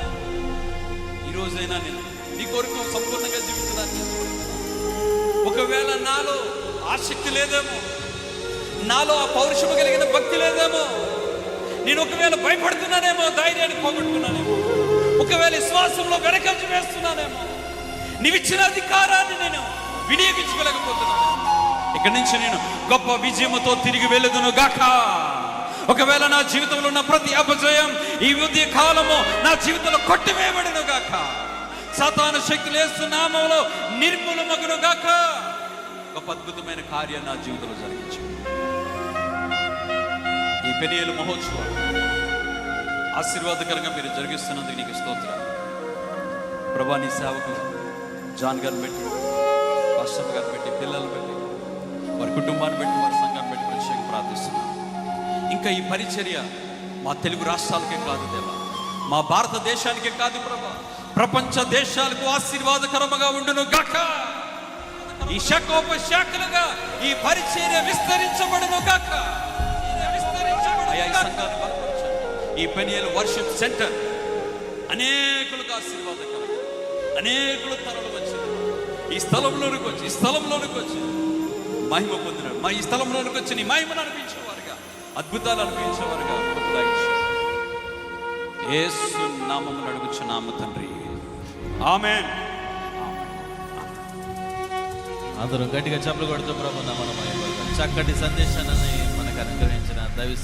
ఈరోజైనా నేను నీ కొరకు సంపూర్ణంగా జీవించడానికి ఒకవేళ నాలో ఆసక్తి లేదేమో, నాలో ఆ పౌరుషము కలిగిన భక్తి లేదేమో, నేను ఒకవేళ భయపడుతున్నానేమో, ధైర్యాన్ని పోగొట్టుకున్నానేమో, ఒకవేళ విశ్వాసంలో వెనకంజ వేస్తున్నానేమో, నీవిచ్చిన అధికారాన్ని నేను వినియోగించుకోలేకపోతున్నాను. ఇక్కడి నుంచి నేను గొప్ప విజయముతో తిరిగి వెళ్ళదును గాక. ఒకవేళ నా జీవితంలో ఉన్న ప్రతి అపజయం ఈ ఉదయ కాలము నా జీవితంలో కొట్టివేయబడును గాక. సాతాను శక్తులు యేసు నామములో నిర్మూలమగును గాక. గొప్ప అద్భుతమైన కార్యం నా జీవితంలో జరిగించు. ఈ పెనియేలు మహోత్సవం ఆశీర్వాదకరంగా మీరు జరిగిస్తున్నందుకు నీకు స్తోత్రం ప్రభా. నీ సేవకులు జాన్ గారిని పెట్టి, పాస్టర్ గారిని పెట్టి, పిల్లలు పెట్టి, వారి కుటుంబాన్ని పెట్టి, వారి సంఘాన్ని పెట్టి ప్రత్యేకంగా ప్రార్థిస్తున్నాను. ఇంకా ఈ పరిచర్య మా తెలుగు రాష్ట్రాలకే కాదు దేవా, మా భారతదేశానికే కాదు ప్రభా, ప్రపంచ దేశాలకు ఆశీర్వాదకరముగా ఉండును గాక. ఈ శాఖోపశాఖలుగా ఈ పరిచర్య విస్తరించబడును గాక. అయా ఈ సంఘాన్ని బలపరచండి. ఈ పెనియేలు వర్షిప్ సెంటర్ అనేకులకు ఆశీర్వాదకరంగా, అనేకులు తరలు వచ్చి ఈ స్థలంలోనికి వచ్చి మహిమ పొందినారు. మా ఈ స్థలంలోనికి వచ్చి నీ మహిమను అనిపించేవారుగా, అద్భుతాలు అనిపించేవారుగా యేసు నామమున అడుగుచున్నాము తండ్రి, ఆమేన్. అందరూ గట్టిగా చప్పలు కొడుతూ ప్రభువుని మనం చక్కటి సందేశాన్ని మనకు అనుగ్రహించిన దైవ